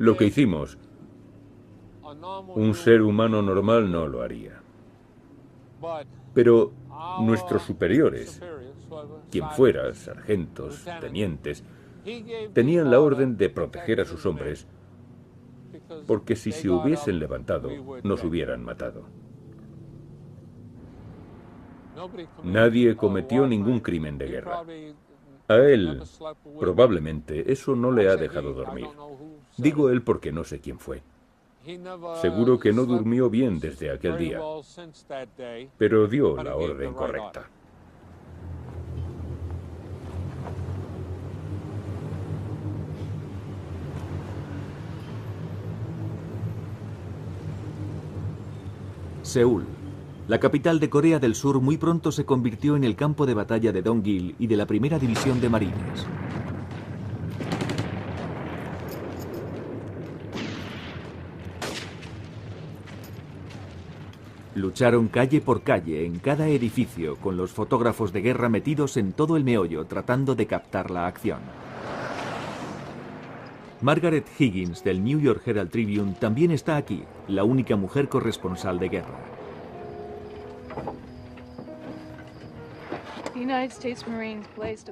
Lo que hicimos, un ser humano normal no lo haría. Pero nuestros superiores, quien fuera, sargentos, tenientes, tenían la orden de proteger a sus hombres, porque si se hubiesen levantado, nos hubieran matado. Nadie cometió ningún crimen de guerra. A él, probablemente, eso no le ha dejado dormir. Digo él porque no sé quién fue. Seguro que no durmió bien desde aquel día, pero dio la orden correcta. Seúl, la capital de Corea del Sur, muy pronto se convirtió en el campo de batalla de Dong-il y de la primera división de marines. Lucharon calle por calle en cada edificio, con los fotógrafos de guerra metidos en todo el meollo tratando de captar la acción. Margaret Higgins del New York Herald Tribune también está aquí, la única mujer corresponsal de guerra.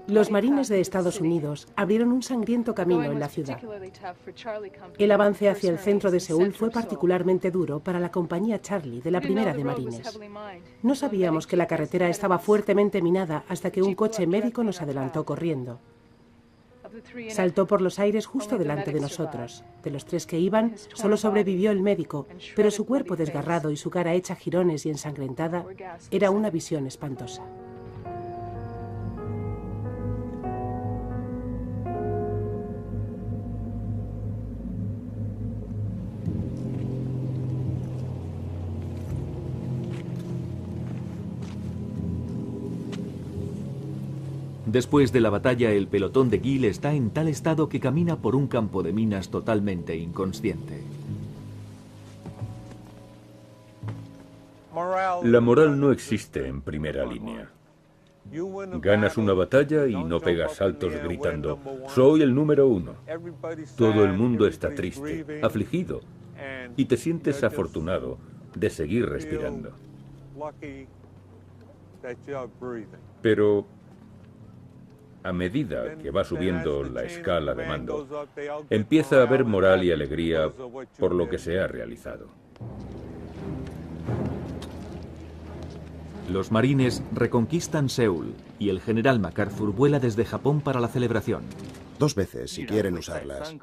Los marines de Estados Unidos abrieron un sangriento camino en la ciudad. El avance hacia el centro de Seúl fue particularmente duro para la compañía Charlie de la primera de marines. No sabíamos que la carretera estaba fuertemente minada hasta que un coche médico nos adelantó corriendo. Saltó por los aires justo delante de nosotros. De los 3 que iban, solo sobrevivió el médico, pero su cuerpo desgarrado y su cara hecha jirones y ensangrentada era una visión espantosa. Después de la batalla, el pelotón de Gill está en tal estado que camina por un campo de minas totalmente inconsciente. La moral no existe en primera línea. Ganas una batalla y no pegas saltos gritando, soy el número 1. Todo el mundo está triste, afligido, y te sientes afortunado de seguir respirando. Pero a medida que va subiendo la escala de mando, empieza a haber moral y alegría por lo que se ha realizado. Los marines reconquistan Seúl y el general MacArthur vuela desde Japón para la celebración. 2 veces, si quieren usarlas.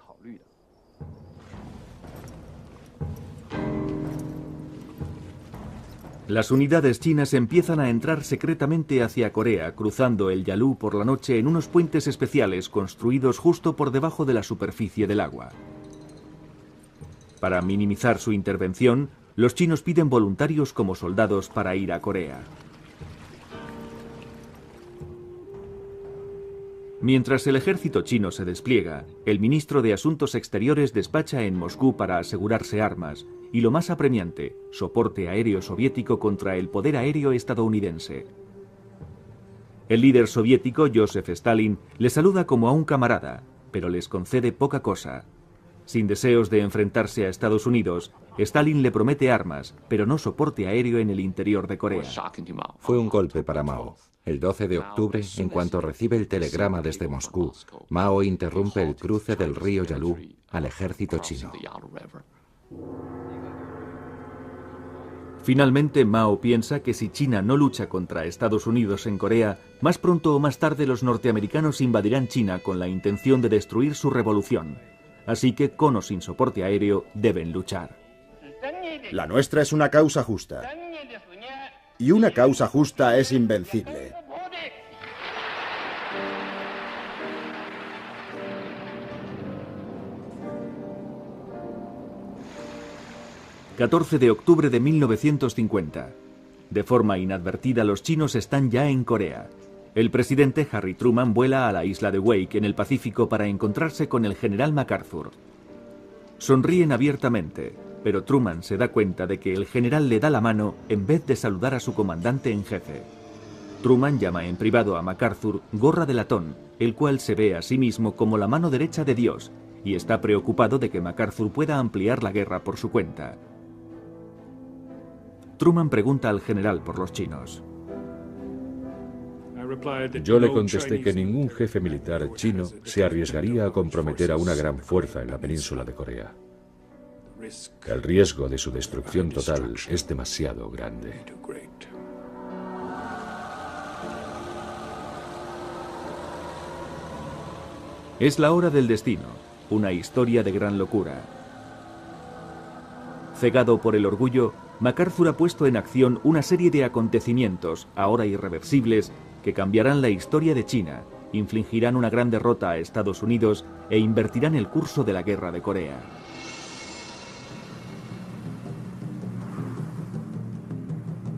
Las unidades chinas empiezan a entrar secretamente hacia Corea, cruzando el Yalu por la noche en unos puentes especiales construidos justo por debajo de la superficie del agua. Para minimizar su intervención, los chinos piden voluntarios como soldados para ir a Corea. Mientras el ejército chino se despliega, el ministro de Asuntos Exteriores despacha en Moscú para asegurarse armas y, lo más apremiante, soporte aéreo soviético contra el poder aéreo estadounidense. El líder soviético, Joseph Stalin, le saluda como a un camarada, pero les concede poca cosa. Sin deseos de enfrentarse a Estados Unidos, Stalin le promete armas, pero no soporte aéreo en el interior de Corea. Fue un golpe para Mao. El 12 de octubre, en cuanto recibe el telegrama desde Moscú, Mao interrumpe el cruce del río Yalu al ejército chino. Finalmente, Mao piensa que si China no lucha contra Estados Unidos en Corea, más pronto o más tarde los norteamericanos invadirán China con la intención de destruir su revolución. Así que, con o sin soporte aéreo, deben luchar. La nuestra es una causa justa. Y una causa justa es invencible. ...14 de octubre de 1950. De forma inadvertida, los chinos están ya en Corea. El presidente Harry Truman vuela a la isla de Wake, en el Pacífico, para encontrarse con el general MacArthur. Sonríen abiertamente, pero Truman se da cuenta de que el general le da la mano en vez de saludar a su comandante en jefe. Truman llama en privado a MacArthur gorra de latón, el cual se ve a sí mismo como la mano derecha de Dios, y está preocupado de que MacArthur pueda ampliar la guerra por su cuenta. Truman pregunta al general por los chinos. Yo le contesté que ningún jefe militar chino se arriesgaría a comprometer a una gran fuerza en la península de Corea. El riesgo de su destrucción total es demasiado grande. Es la hora del destino, una historia de gran locura. Cegado por el orgullo, MacArthur ha puesto en acción una serie de acontecimientos, ahora irreversibles, que cambiarán la historia de China, infligirán una gran derrota a Estados Unidos e invertirán el curso de la guerra de Corea.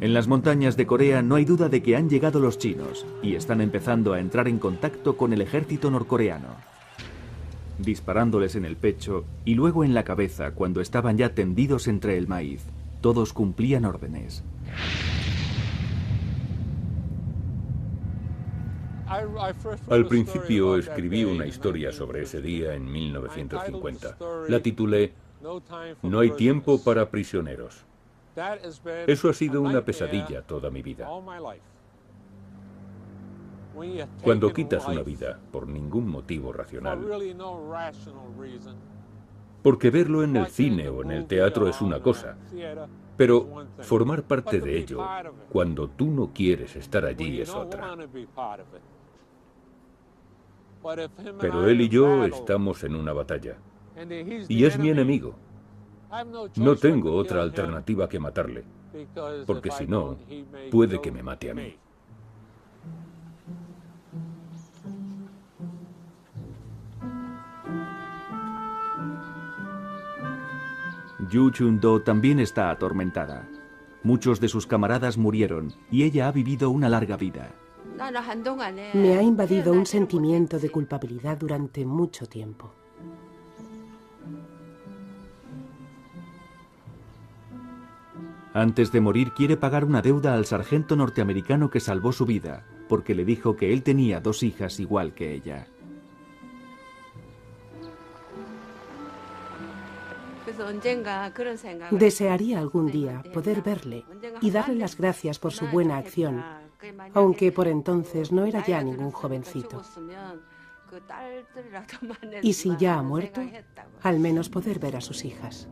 En las montañas de Corea no hay duda de que han llegado los chinos y están empezando a entrar en contacto con el ejército norcoreano, disparándoles en el pecho y luego en la cabeza cuando estaban ya tendidos entre el maíz. Todos cumplían órdenes. Al principio escribí una historia sobre ese día en 1950. La titulé No hay tiempo para prisioneros. Eso ha sido una pesadilla toda mi vida. Cuando quitas una vida por ningún motivo racional, porque verlo en el cine o en el teatro es una cosa, pero formar parte de ello cuando tú no quieres estar allí es otra. Pero él y yo estamos en una batalla, y es mi enemigo. No tengo otra alternativa que matarle, porque si no, puede que me mate a mí. Yu Chun-do también está atormentada. Muchos de sus camaradas murieron y ella ha vivido una larga vida. Me ha invadido un sentimiento de culpabilidad durante mucho tiempo. Antes de morir quiere pagar una deuda al sargento norteamericano que salvó su vida, porque le dijo que él tenía 2 hijas igual que ella. Desearía algún día poder verle y darle las gracias por su buena acción, aunque por entonces no era ya ningún jovencito. Y si ya ha muerto, al menos poder ver a sus hijas.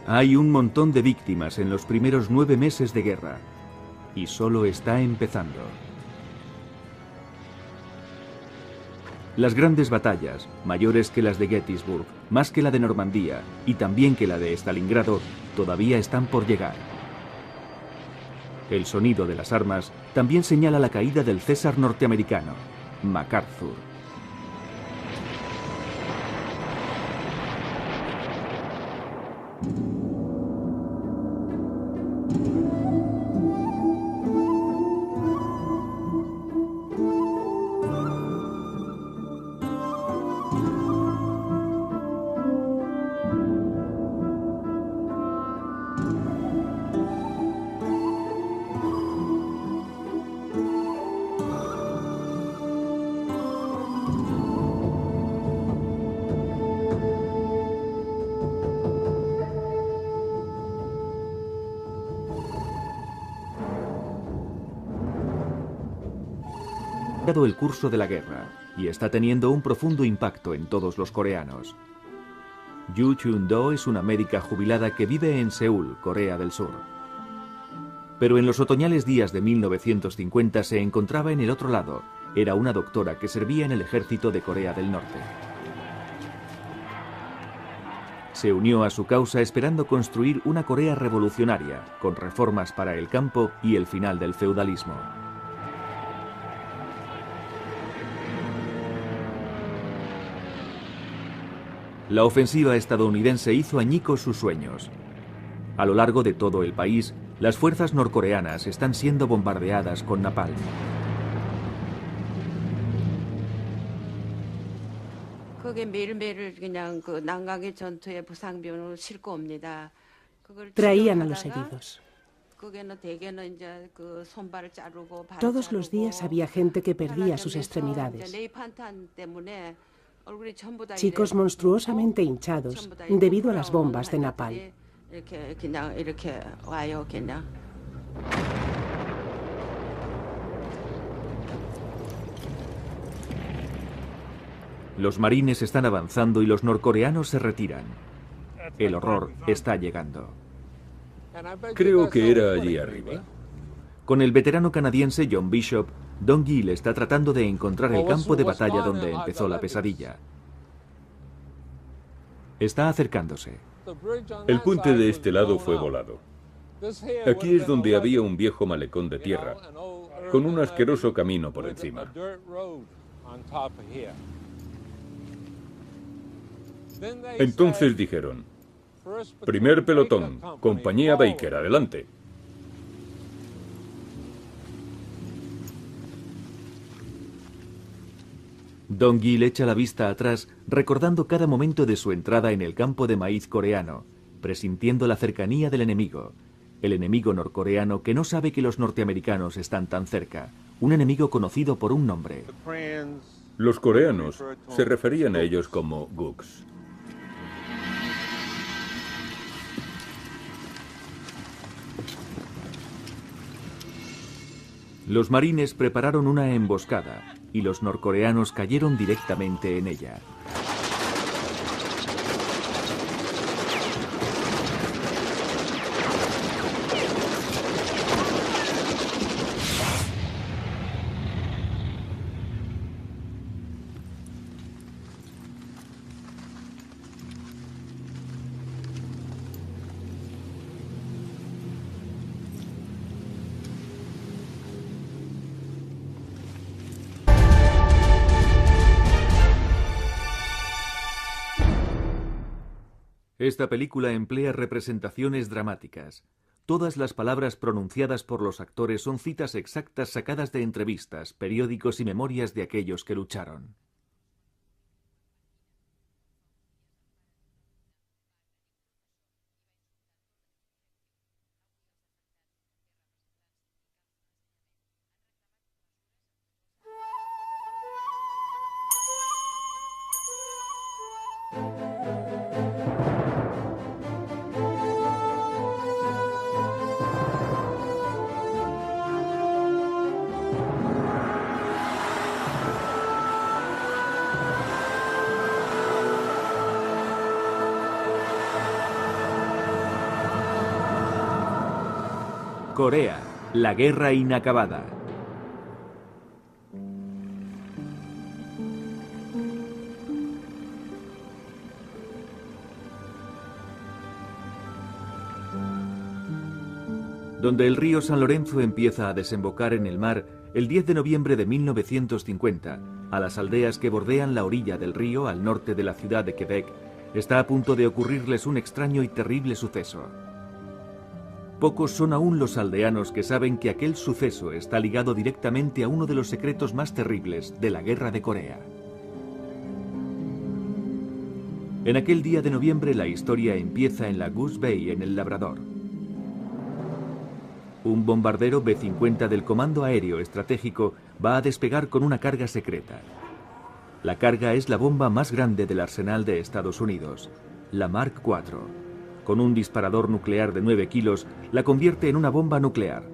Hay un montón de víctimas en los primeros 9 meses de guerra, y solo está empezando. Las grandes batallas, mayores que las de Gettysburg, más que la de Normandía y también que la de Stalingrado, todavía están por llegar. El sonido de las armas también señala la caída del César norteamericano, MacArthur. El curso de la guerra y está teniendo un profundo impacto en todos los coreanos. Yu Chun-do es una médica jubilada que vive en Seúl, Corea del Sur. Pero en los otoñales días de 1950 se encontraba en el otro lado. Era una doctora que servía en el ejército de Corea del Norte. Se unió a su causa esperando construir una Corea revolucionaria, con reformas para el campo y el final del feudalismo. La ofensiva estadounidense hizo añicos sus sueños. A lo largo de todo el país, las fuerzas norcoreanas están siendo bombardeadas con napalm. Traían a los heridos. Todos los días había gente que perdía sus extremidades. Chicos monstruosamente hinchados debido a las bombas de napalm. Los marines están avanzando y los norcoreanos se retiran. El horror está llegando. Creo que era allí arriba. Con el veterano canadiense John Bishop, Dong-gil está tratando de encontrar el campo de batalla donde empezó la pesadilla. Está acercándose. El puente de este lado fue volado. Aquí es donde había un viejo malecón de tierra, con un asqueroso camino por encima. Entonces dijeron: primer pelotón, compañía Baker, adelante. Dong-gil echa la vista atrás, recordando cada momento de su entrada en el campo de maíz coreano, presintiendo la cercanía del enemigo. El enemigo norcoreano que no sabe que los norteamericanos están tan cerca. Un enemigo conocido por un nombre. Los coreanos se referían a ellos como Gooks. Los marines prepararon una emboscada y los norcoreanos cayeron directamente en ella. Esta película emplea representaciones dramáticas. Todas las palabras pronunciadas por los actores son citas exactas sacadas de entrevistas, periódicos y memorias de aquellos que lucharon. Corea, la guerra inacabada. Donde el río San Lorenzo empieza a desembocar en el mar el 10 de noviembre de 1950, a las aldeas que bordean la orilla del río al norte de la ciudad de Quebec, está a punto de ocurrirles un extraño y terrible suceso. Pocos son aún los aldeanos que saben que aquel suceso está ligado directamente a uno de los secretos más terribles de la Guerra de Corea. En aquel día de noviembre la historia empieza en la Goose Bay, en el Labrador. Un bombardero B-50 del Comando Aéreo Estratégico va a despegar con una carga secreta. La carga es la bomba más grande del arsenal de Estados Unidos, la Mark IV. Con un disparador nuclear de 9 kilos, la convierte en una bomba nuclear.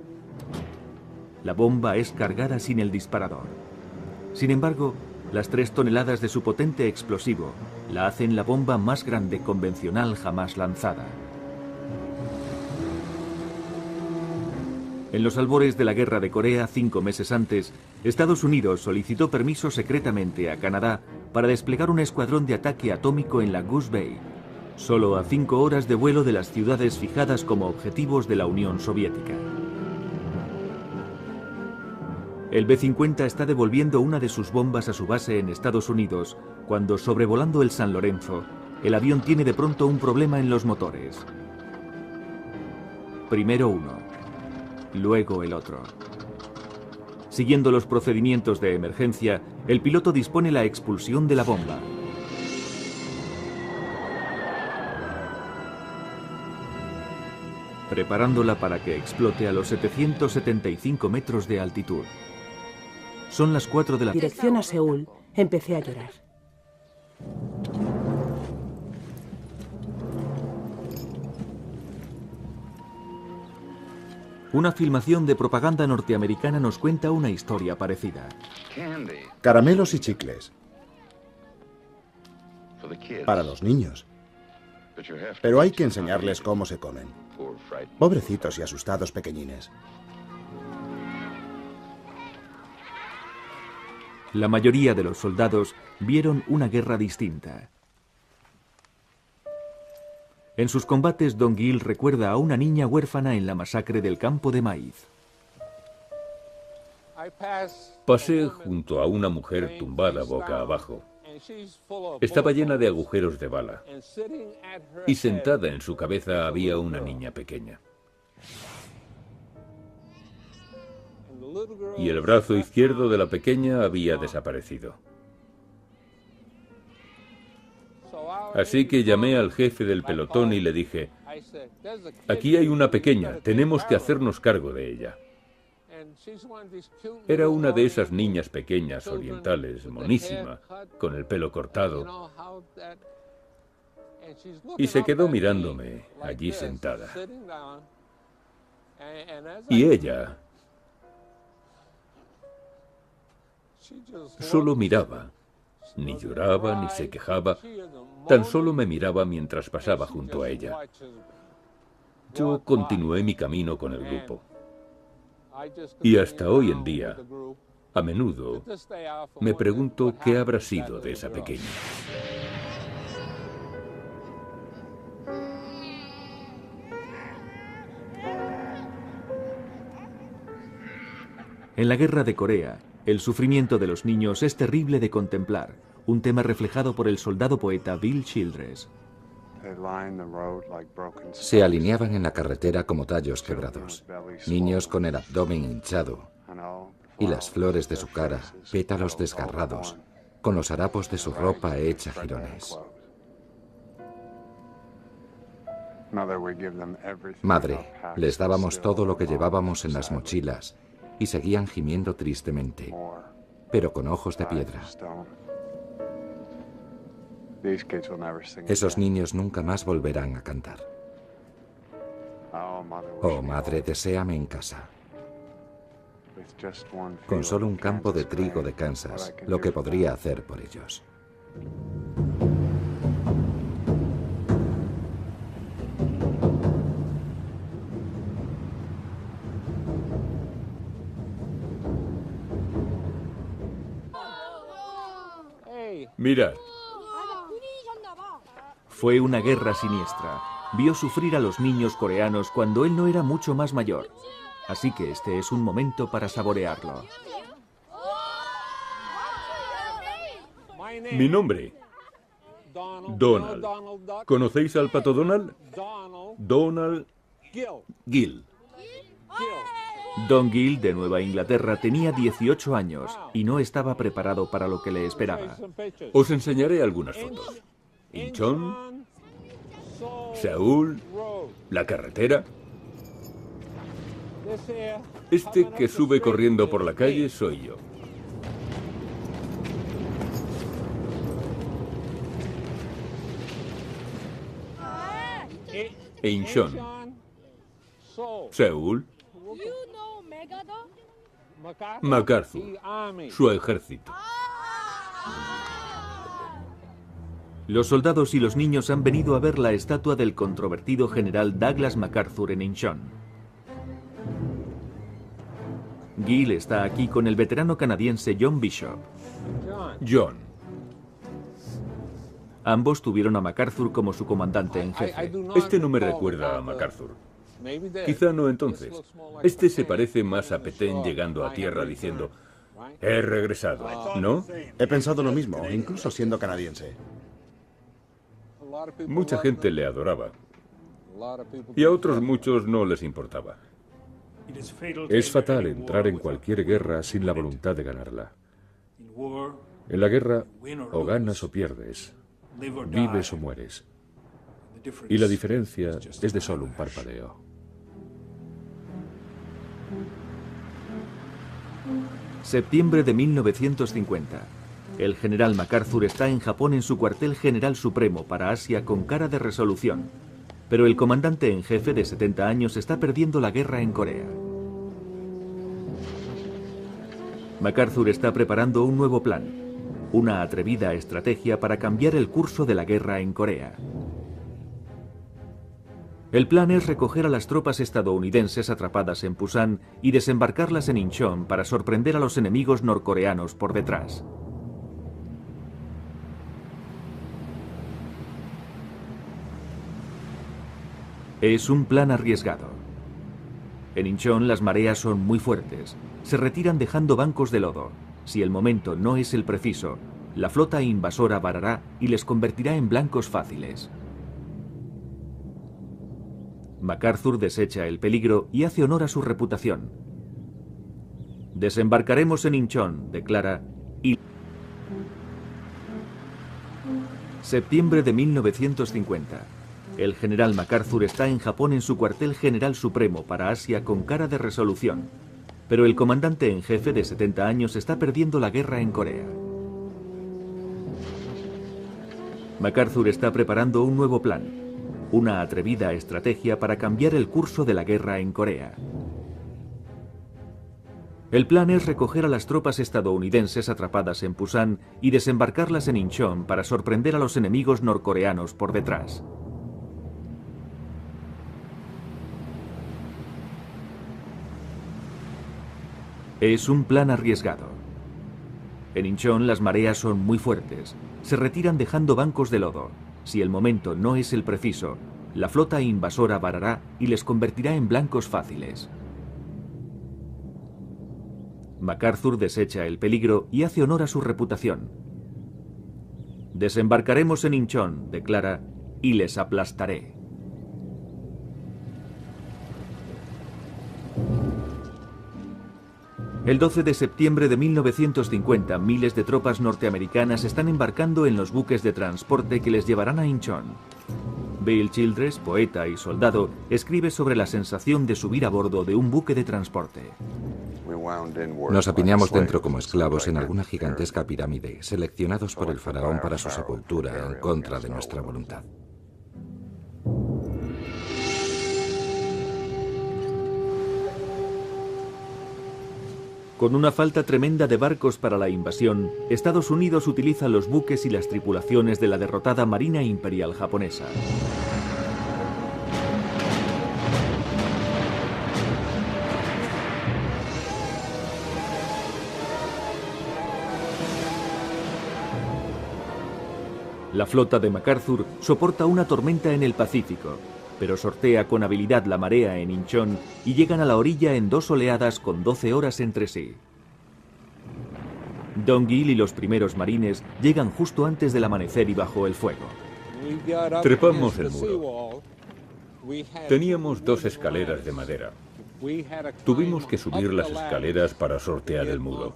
La bomba es cargada sin el disparador. Sin embargo, las 3 toneladas de su potente explosivo la hacen la bomba más grande convencional jamás lanzada. En los albores de la Guerra de Corea, 5 meses antes, Estados Unidos solicitó permiso secretamente a Canadá para desplegar un escuadrón de ataque atómico en la Goose Bay, solo a 5 horas de vuelo de las ciudades fijadas como objetivos de la Unión Soviética. El B-50 está devolviendo una de sus bombas a su base en Estados Unidos cuando, sobrevolando el San Lorenzo, el avión tiene de pronto un problema en los motores. Primero uno, luego el otro. Siguiendo los procedimientos de emergencia, el piloto dispone la expulsión de la bomba. Preparándola para que explote a los 775 metros de altitud. Son las 4 de la tarde. Dirección a Seúl, empecé a llorar. Una filmación de propaganda norteamericana nos cuenta una historia parecida. Caramelos y chicles. Para los niños. Pero hay que enseñarles cómo se comen. Pobrecitos y asustados pequeñines. La mayoría de los soldados vieron una guerra distinta. En sus combates, Don Gil recuerda a una niña huérfana en la masacre del campo de maíz. Pasé junto a una mujer tumbada boca abajo. Estaba llena de agujeros de bala. Y sentada en su cabeza había una niña pequeña. Y el brazo izquierdo de la pequeña había desaparecido. Así que llamé al jefe del pelotón y le dije: aquí hay una pequeña, tenemos que hacernos cargo de ella. Era una de esas niñas pequeñas orientales, monísima, con el pelo cortado. Y se quedó mirándome allí sentada. Y ella solo miraba. Ni lloraba, ni se quejaba, tan solo me miraba mientras pasaba junto a ella. Yo continué mi camino con el grupo. Y hasta hoy en día, a menudo, me pregunto qué habrá sido de esa pequeña. En la Guerra de Corea, el sufrimiento de los niños es terrible de contemplar, un tema reflejado por el soldado poeta Bill Childress. Se alineaban en la carretera como tallos quebrados, niños con el abdomen hinchado y las flores de su cara, pétalos desgarrados, con los harapos de su ropa hecha jirones. Madre, les dábamos todo lo que llevábamos en las mochilas y seguían gimiendo tristemente, pero con ojos de piedra. Esos niños nunca más volverán a cantar. Oh, madre, deséame en casa. Con solo un campo de trigo de Kansas, lo que podría hacer por ellos. Mirad. Fue una guerra siniestra. Vio sufrir a los niños coreanos cuando él no era mucho más mayor. Así que este es un momento para saborearlo. Mi nombre. Donald. ¿Conocéis al pato Donald? Donald Gill. Don Gill, de Nueva Inglaterra, tenía 18 años y no estaba preparado para lo que le esperaba. Os enseñaré algunas fotos. Incheon, Seúl, la carretera. Este que sube corriendo por la calle soy yo. Incheon, Seúl, MacArthur, su ejército. Los soldados y los niños han venido a ver la estatua del controvertido general Douglas MacArthur en Incheon. Gill está aquí con el veterano canadiense John Bishop. John. Ambos tuvieron a MacArthur como su comandante en jefe. Este no me recuerda a MacArthur. Quizá no entonces. Este se parece más a Petain llegando a tierra diciendo: he regresado, ¿no? He pensado lo mismo, incluso siendo canadiense. Mucha gente le adoraba. Y a otros muchos no les importaba. Es fatal entrar en cualquier guerra sin la voluntad de ganarla. En la guerra, o ganas o pierdes, vives o mueres. Y la diferencia es de solo un parpadeo. Septiembre de 1950. El general MacArthur está en Japón en su cuartel general supremo para Asia con cara de resolución. Pero el comandante en jefe de 70 años está perdiendo la guerra en Corea. MacArthur está preparando un nuevo plan, una atrevida estrategia para cambiar el curso de la guerra en Corea. El plan es recoger a las tropas estadounidenses atrapadas en Pusan y desembarcarlas en Incheon para sorprender a los enemigos norcoreanos por detrás. Es un plan arriesgado. En Incheon las mareas son muy fuertes. Se retiran dejando bancos de lodo. Si el momento no es el preciso, la flota invasora varará y les convertirá en blancos fáciles. MacArthur desecha el peligro y hace honor a su reputación. Desembarcaremos en Incheon, declara, y... Septiembre de 1950. El general MacArthur está en Japón en su cuartel general supremo para Asia con cara de resolución. Pero el comandante en jefe de 70 años está perdiendo la guerra en Corea. MacArthur está preparando un nuevo plan, una atrevida estrategia para cambiar el curso de la guerra en Corea. El plan es recoger a las tropas estadounidenses atrapadas en Pusan y desembarcarlas en Incheon para sorprender a los enemigos norcoreanos por detrás. Es un plan arriesgado. En Incheon las mareas son muy fuertes. Se retiran dejando bancos de lodo. Si el momento no es el preciso, la flota invasora varará y les convertirá en blancos fáciles. MacArthur desecha el peligro y hace honor a su reputación. Desembarcaremos en Incheon, declara, y les aplastaré. El 12 de septiembre de 1950, miles de tropas norteamericanas están embarcando en los buques de transporte que les llevarán a Incheon. Bill Childress, poeta y soldado, escribe sobre la sensación de subir a bordo de un buque de transporte. Nos apiñamos dentro como esclavos en alguna gigantesca pirámide, seleccionados por el faraón para su sepultura en contra de nuestra voluntad. Con una falta tremenda de barcos para la invasión, Estados Unidos utiliza los buques y las tripulaciones de la derrotada Marina Imperial japonesa. La flota de MacArthur soporta una tormenta en el Pacífico, pero sortea con habilidad la marea en Inchón y llegan a la orilla en 2 oleadas con 12 horas entre sí. Don Gil y los primeros marines llegan justo antes del amanecer y bajo el fuego. Trepamos el muro. Teníamos 2 escaleras de madera. Tuvimos que subir las escaleras para sortear el muro.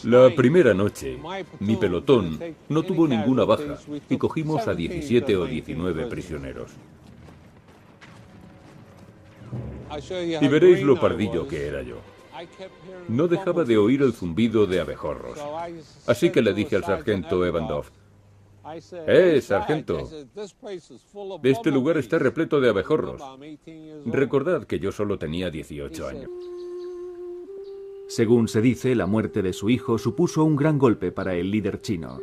La primera noche, mi pelotón no tuvo ninguna baja y cogimos a 17 o 19 prisioneros. Y veréis lo pardillo que era yo. No dejaba de oír el zumbido de abejorros. Así que le dije al sargento Evandov: sargento, este lugar está repleto de abejorros. Recordad que yo solo tenía 18 años. Según se dice, la muerte de su hijo supuso un gran golpe para el líder chino.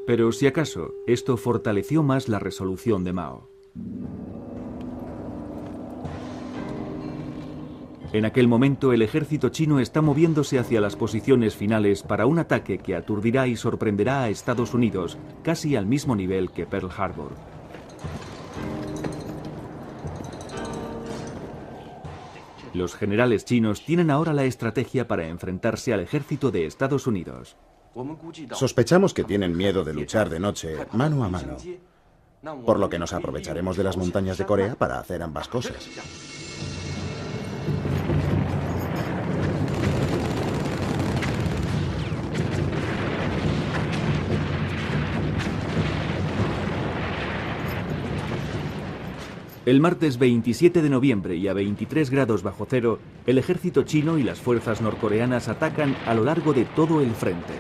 Pero si acaso, esto fortaleció más la resolución de Mao. En aquel momento, el ejército chino está moviéndose hacia las posiciones finales para un ataque que aturdirá y sorprenderá a Estados Unidos casi al mismo nivel que Pearl Harbor. Los generales chinos tienen ahora la estrategia para enfrentarse al ejército de Estados Unidos. Sospechamos que tienen miedo de luchar de noche, mano a mano, por lo que nos aprovecharemos de las montañas de Corea para hacer ambas cosas. El martes 27 de noviembre y a 23 grados bajo cero, el ejército chino y las fuerzas norcoreanas atacan a lo largo de todo el frente.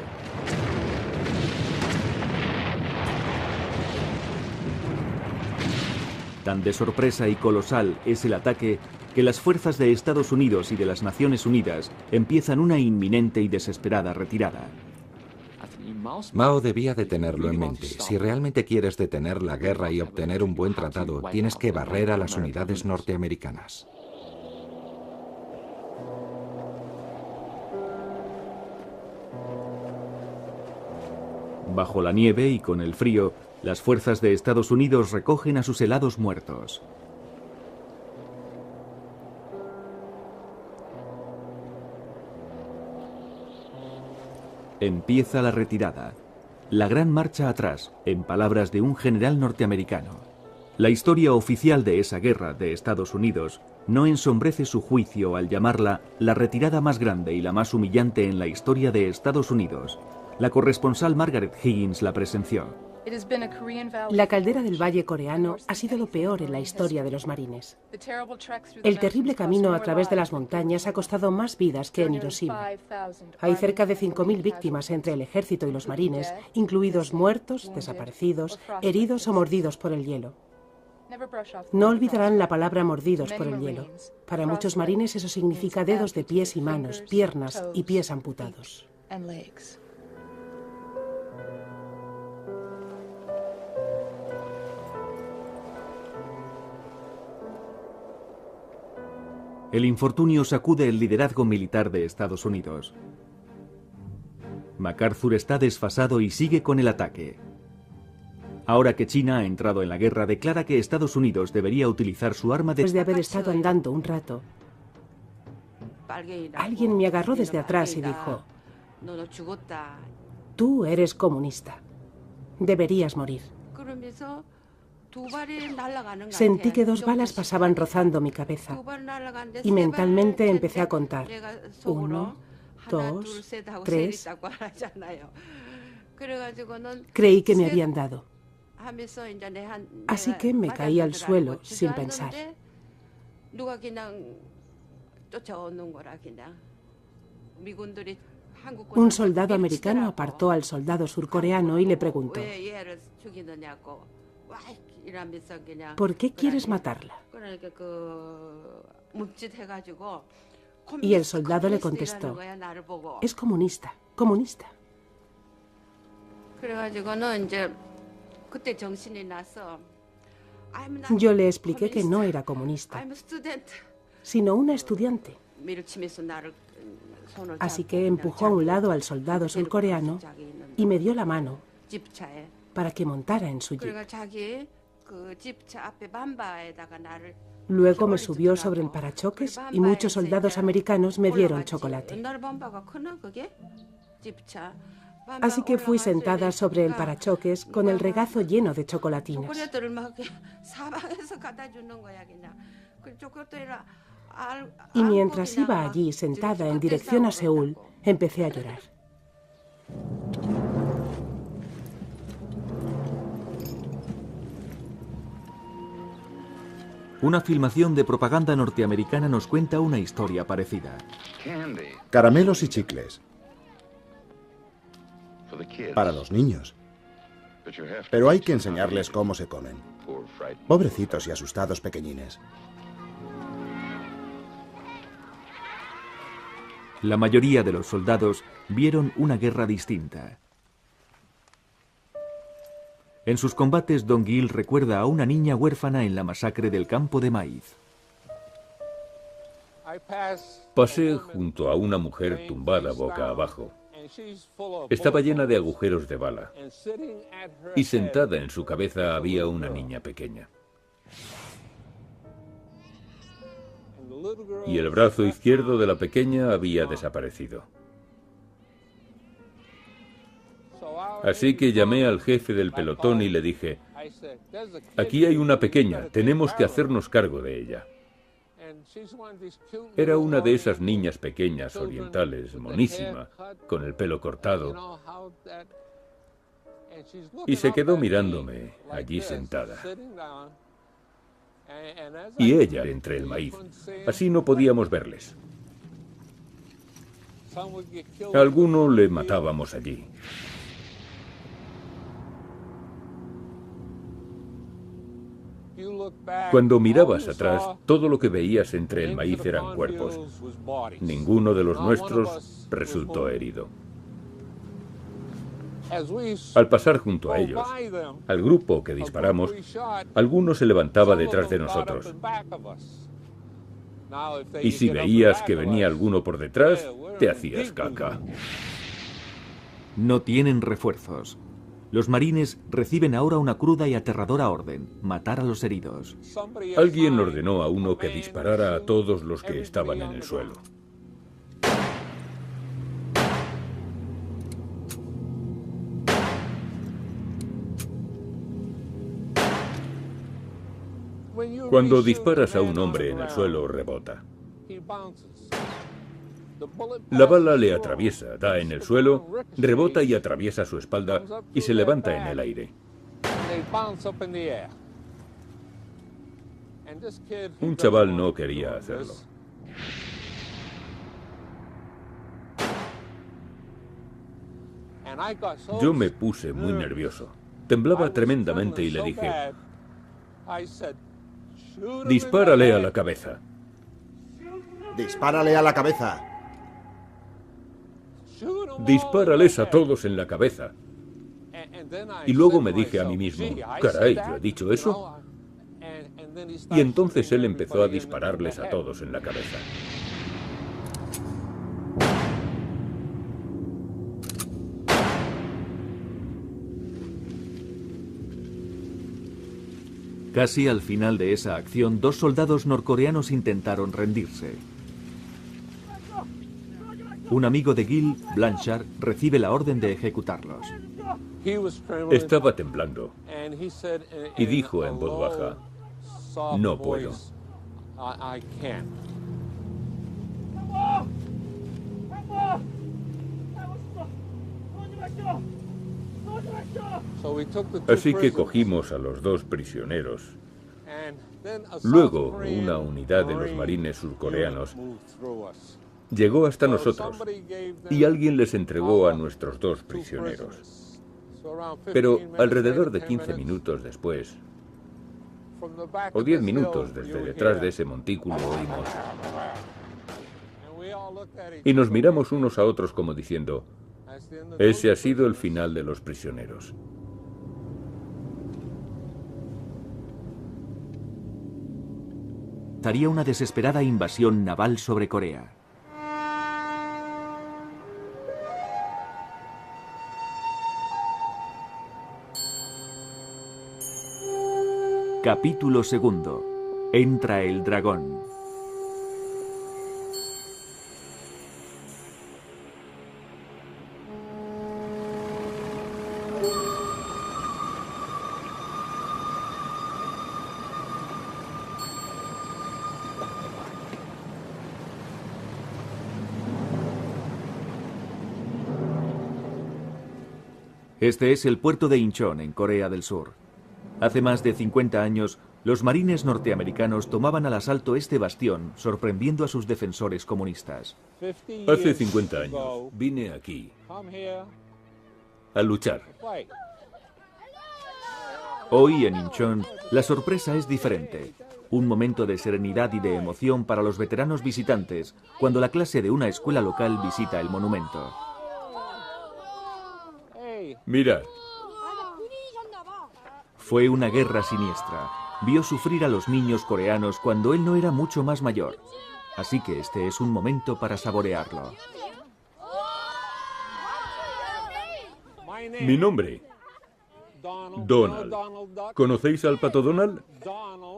Tan de sorpresa y colosal es el ataque que las fuerzas de Estados Unidos y de las Naciones Unidas empiezan una inminente y desesperada retirada. Mao debía de tenerlo en mente. Si realmente quieres detener la guerra y obtener un buen tratado, tienes que barrer a las unidades norteamericanas. Bajo la nieve y con el frío, las fuerzas de Estados Unidos recogen a sus helados muertos. Empieza la retirada. La gran marcha atrás, en palabras de un general norteamericano. La historia oficial de esa guerra de Estados Unidos no ensombrece su juicio al llamarla la retirada más grande y la más humillante en la historia de Estados Unidos. La corresponsal Margaret Higgins la presenció. La caldera del Valle coreano ha sido lo peor en la historia de los marines. El terrible camino a través de las montañas ha costado más vidas que en Hiroshima. Hay cerca de 5.000 víctimas entre el ejército y los marines, incluidos muertos, desaparecidos, heridos o mordidos por el hielo. No olvidarán la palabra mordidos por el hielo. Para muchos marines eso significa dedos de pies y manos, piernas y pies amputados. El infortunio sacude el liderazgo militar de Estados Unidos. MacArthur está desfasado y sigue con el ataque. Ahora que China ha entrado en la guerra, declara que Estados Unidos debería utilizar su arma de... Después de haber estado andando un rato, alguien me agarró desde atrás y dijo: tú eres comunista. Deberías morir. Sentí que 2 balas pasaban rozando mi cabeza y mentalmente empecé a contar. 1, 2, 3. Creí que me habían dado. Así que me caí al suelo sin pensar. Un soldado americano apartó al soldado surcoreano y le preguntó: ¿por qué quieres matarla? Y el soldado le contestó: es comunista, comunista. Yo le expliqué que no era comunista, sino una estudiante. Así que empujó a un lado al soldado surcoreano y me dio la mano para que montara en su jeep. Luego me subió sobre el parachoques y muchos soldados americanos me dieron chocolate. Así que fui sentada sobre el parachoques con el regazo lleno de chocolatinas. Y mientras iba allí sentada en dirección a Seúl, empecé a llorar. Una filmación de propaganda norteamericana nos cuenta una historia parecida. Caramelos y chicles. Para los niños. Pero hay que enseñarles cómo se comen. Pobrecitos y asustados pequeñines. La mayoría de los soldados vieron una guerra distinta. En sus combates, Don Gil recuerda a una niña huérfana en la masacre del campo de maíz. Pasé junto a una mujer tumbada boca abajo. Estaba llena de agujeros de bala. Y sentada en su cabeza había una niña pequeña. Y el brazo izquierdo de la pequeña había desaparecido. Así que llamé al jefe del pelotón y le dije: aquí hay una pequeña, tenemos que hacernos cargo de ella. Era una de esas niñas pequeñas orientales, monísima, con el pelo cortado. Y se quedó mirándome allí sentada. Y ella entre el maíz. Así no podíamos verles. A alguno le matábamos allí. Cuando mirabas atrás, todo lo que veías entre el maíz eran cuerpos. Ninguno de los nuestros resultó herido. Al pasar junto a ellos, al grupo que disparamos, alguno se levantaba detrás de nosotros. Y si veías que venía alguno por detrás, te hacías caca. No tienen refuerzos. Los marines reciben ahora una cruda y aterradora orden: matar a los heridos. Alguien ordenó a uno que disparara a todos los que estaban en el suelo. Cuando disparas a un hombre en el suelo, rebota. La bala le atraviesa, da en el suelo, rebota y atraviesa su espalda y se levanta en el aire. Un chaval no quería hacerlo. Yo me puse muy nervioso. Temblaba tremendamente y le dije: dispárale a la cabeza. ¡Dispárale a la cabeza! Dispárales a todos en la cabeza. Y luego me dije a mí mismo: caray, ¿yo he dicho eso? Y entonces él empezó a dispararles a todos en la cabeza. Casi al final de esa acción, 2 soldados norcoreanos intentaron rendirse. Un amigo de Gil, Blanchard, recibe la orden de ejecutarlos. Estaba temblando y dijo en voz baja: no puedo. Así que cogimos a los 2 prisioneros. Luego, una unidad de los marines surcoreanos llegó hasta nosotros y alguien les entregó a nuestros 2 prisioneros. Pero alrededor de 15 minutos después, o 10 minutos desde detrás de ese montículo, oímos. Y nos miramos unos a otros como diciendo: ese ha sido el final de los prisioneros. lanzaría una desesperada invasión naval sobre Corea. Capítulo 2. Entra el dragón. Este es el puerto de Incheon, en Corea del Sur. Hace más de 50 años, los marines norteamericanos tomaban al asalto este bastión, sorprendiendo a sus defensores comunistas. Hace 50 años vine aquí a luchar. Hoy en Incheon, la sorpresa es diferente. Un momento de serenidad y de emoción para los veteranos visitantes, cuando la clase de una escuela local visita el monumento. Mirad. Fue una guerra siniestra. Vio sufrir a los niños coreanos cuando él no era mucho más mayor. Así que este es un momento para saborearlo. Mi nombre, Donald. ¿Conocéis al pato Donald?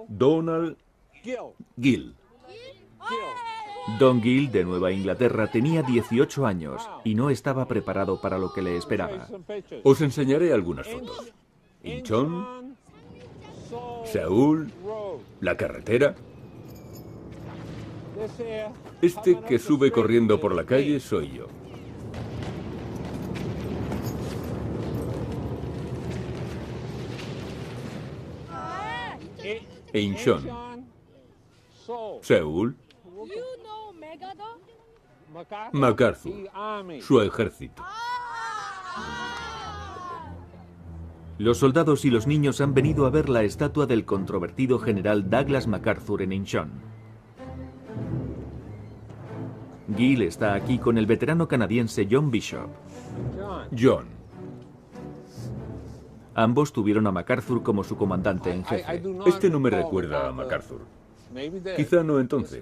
Donald Gill. Don Gill, de Nueva Inglaterra, tenía 18 años y no estaba preparado para lo que le esperaba. Os enseñaré algunas fotos. Incheon, Seúl, la carretera. Este que sube corriendo por la calle soy yo. Incheon, Seúl, MacArthur, su ejército. Los soldados y los niños han venido a ver la estatua del controvertido general Douglas MacArthur en Incheon. Gill está aquí con el veterano canadiense John Bishop. John. Ambos tuvieron a MacArthur como su comandante en jefe. Este no me recuerda a MacArthur. Quizá no entonces.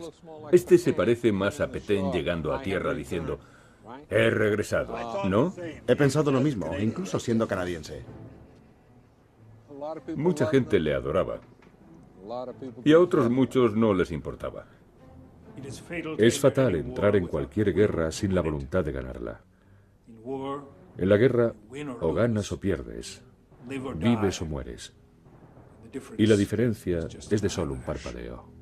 Este se parece más a Pétain llegando a tierra diciendo: he regresado, ¿no? He pensado lo mismo, incluso siendo canadiense. Mucha gente le adoraba. Y a otros muchos no les importaba. Es fatal entrar en cualquier guerra sin la voluntad de ganarla. En la guerra, o ganas o pierdes, vives o mueres. Y la diferencia es de solo un parpadeo.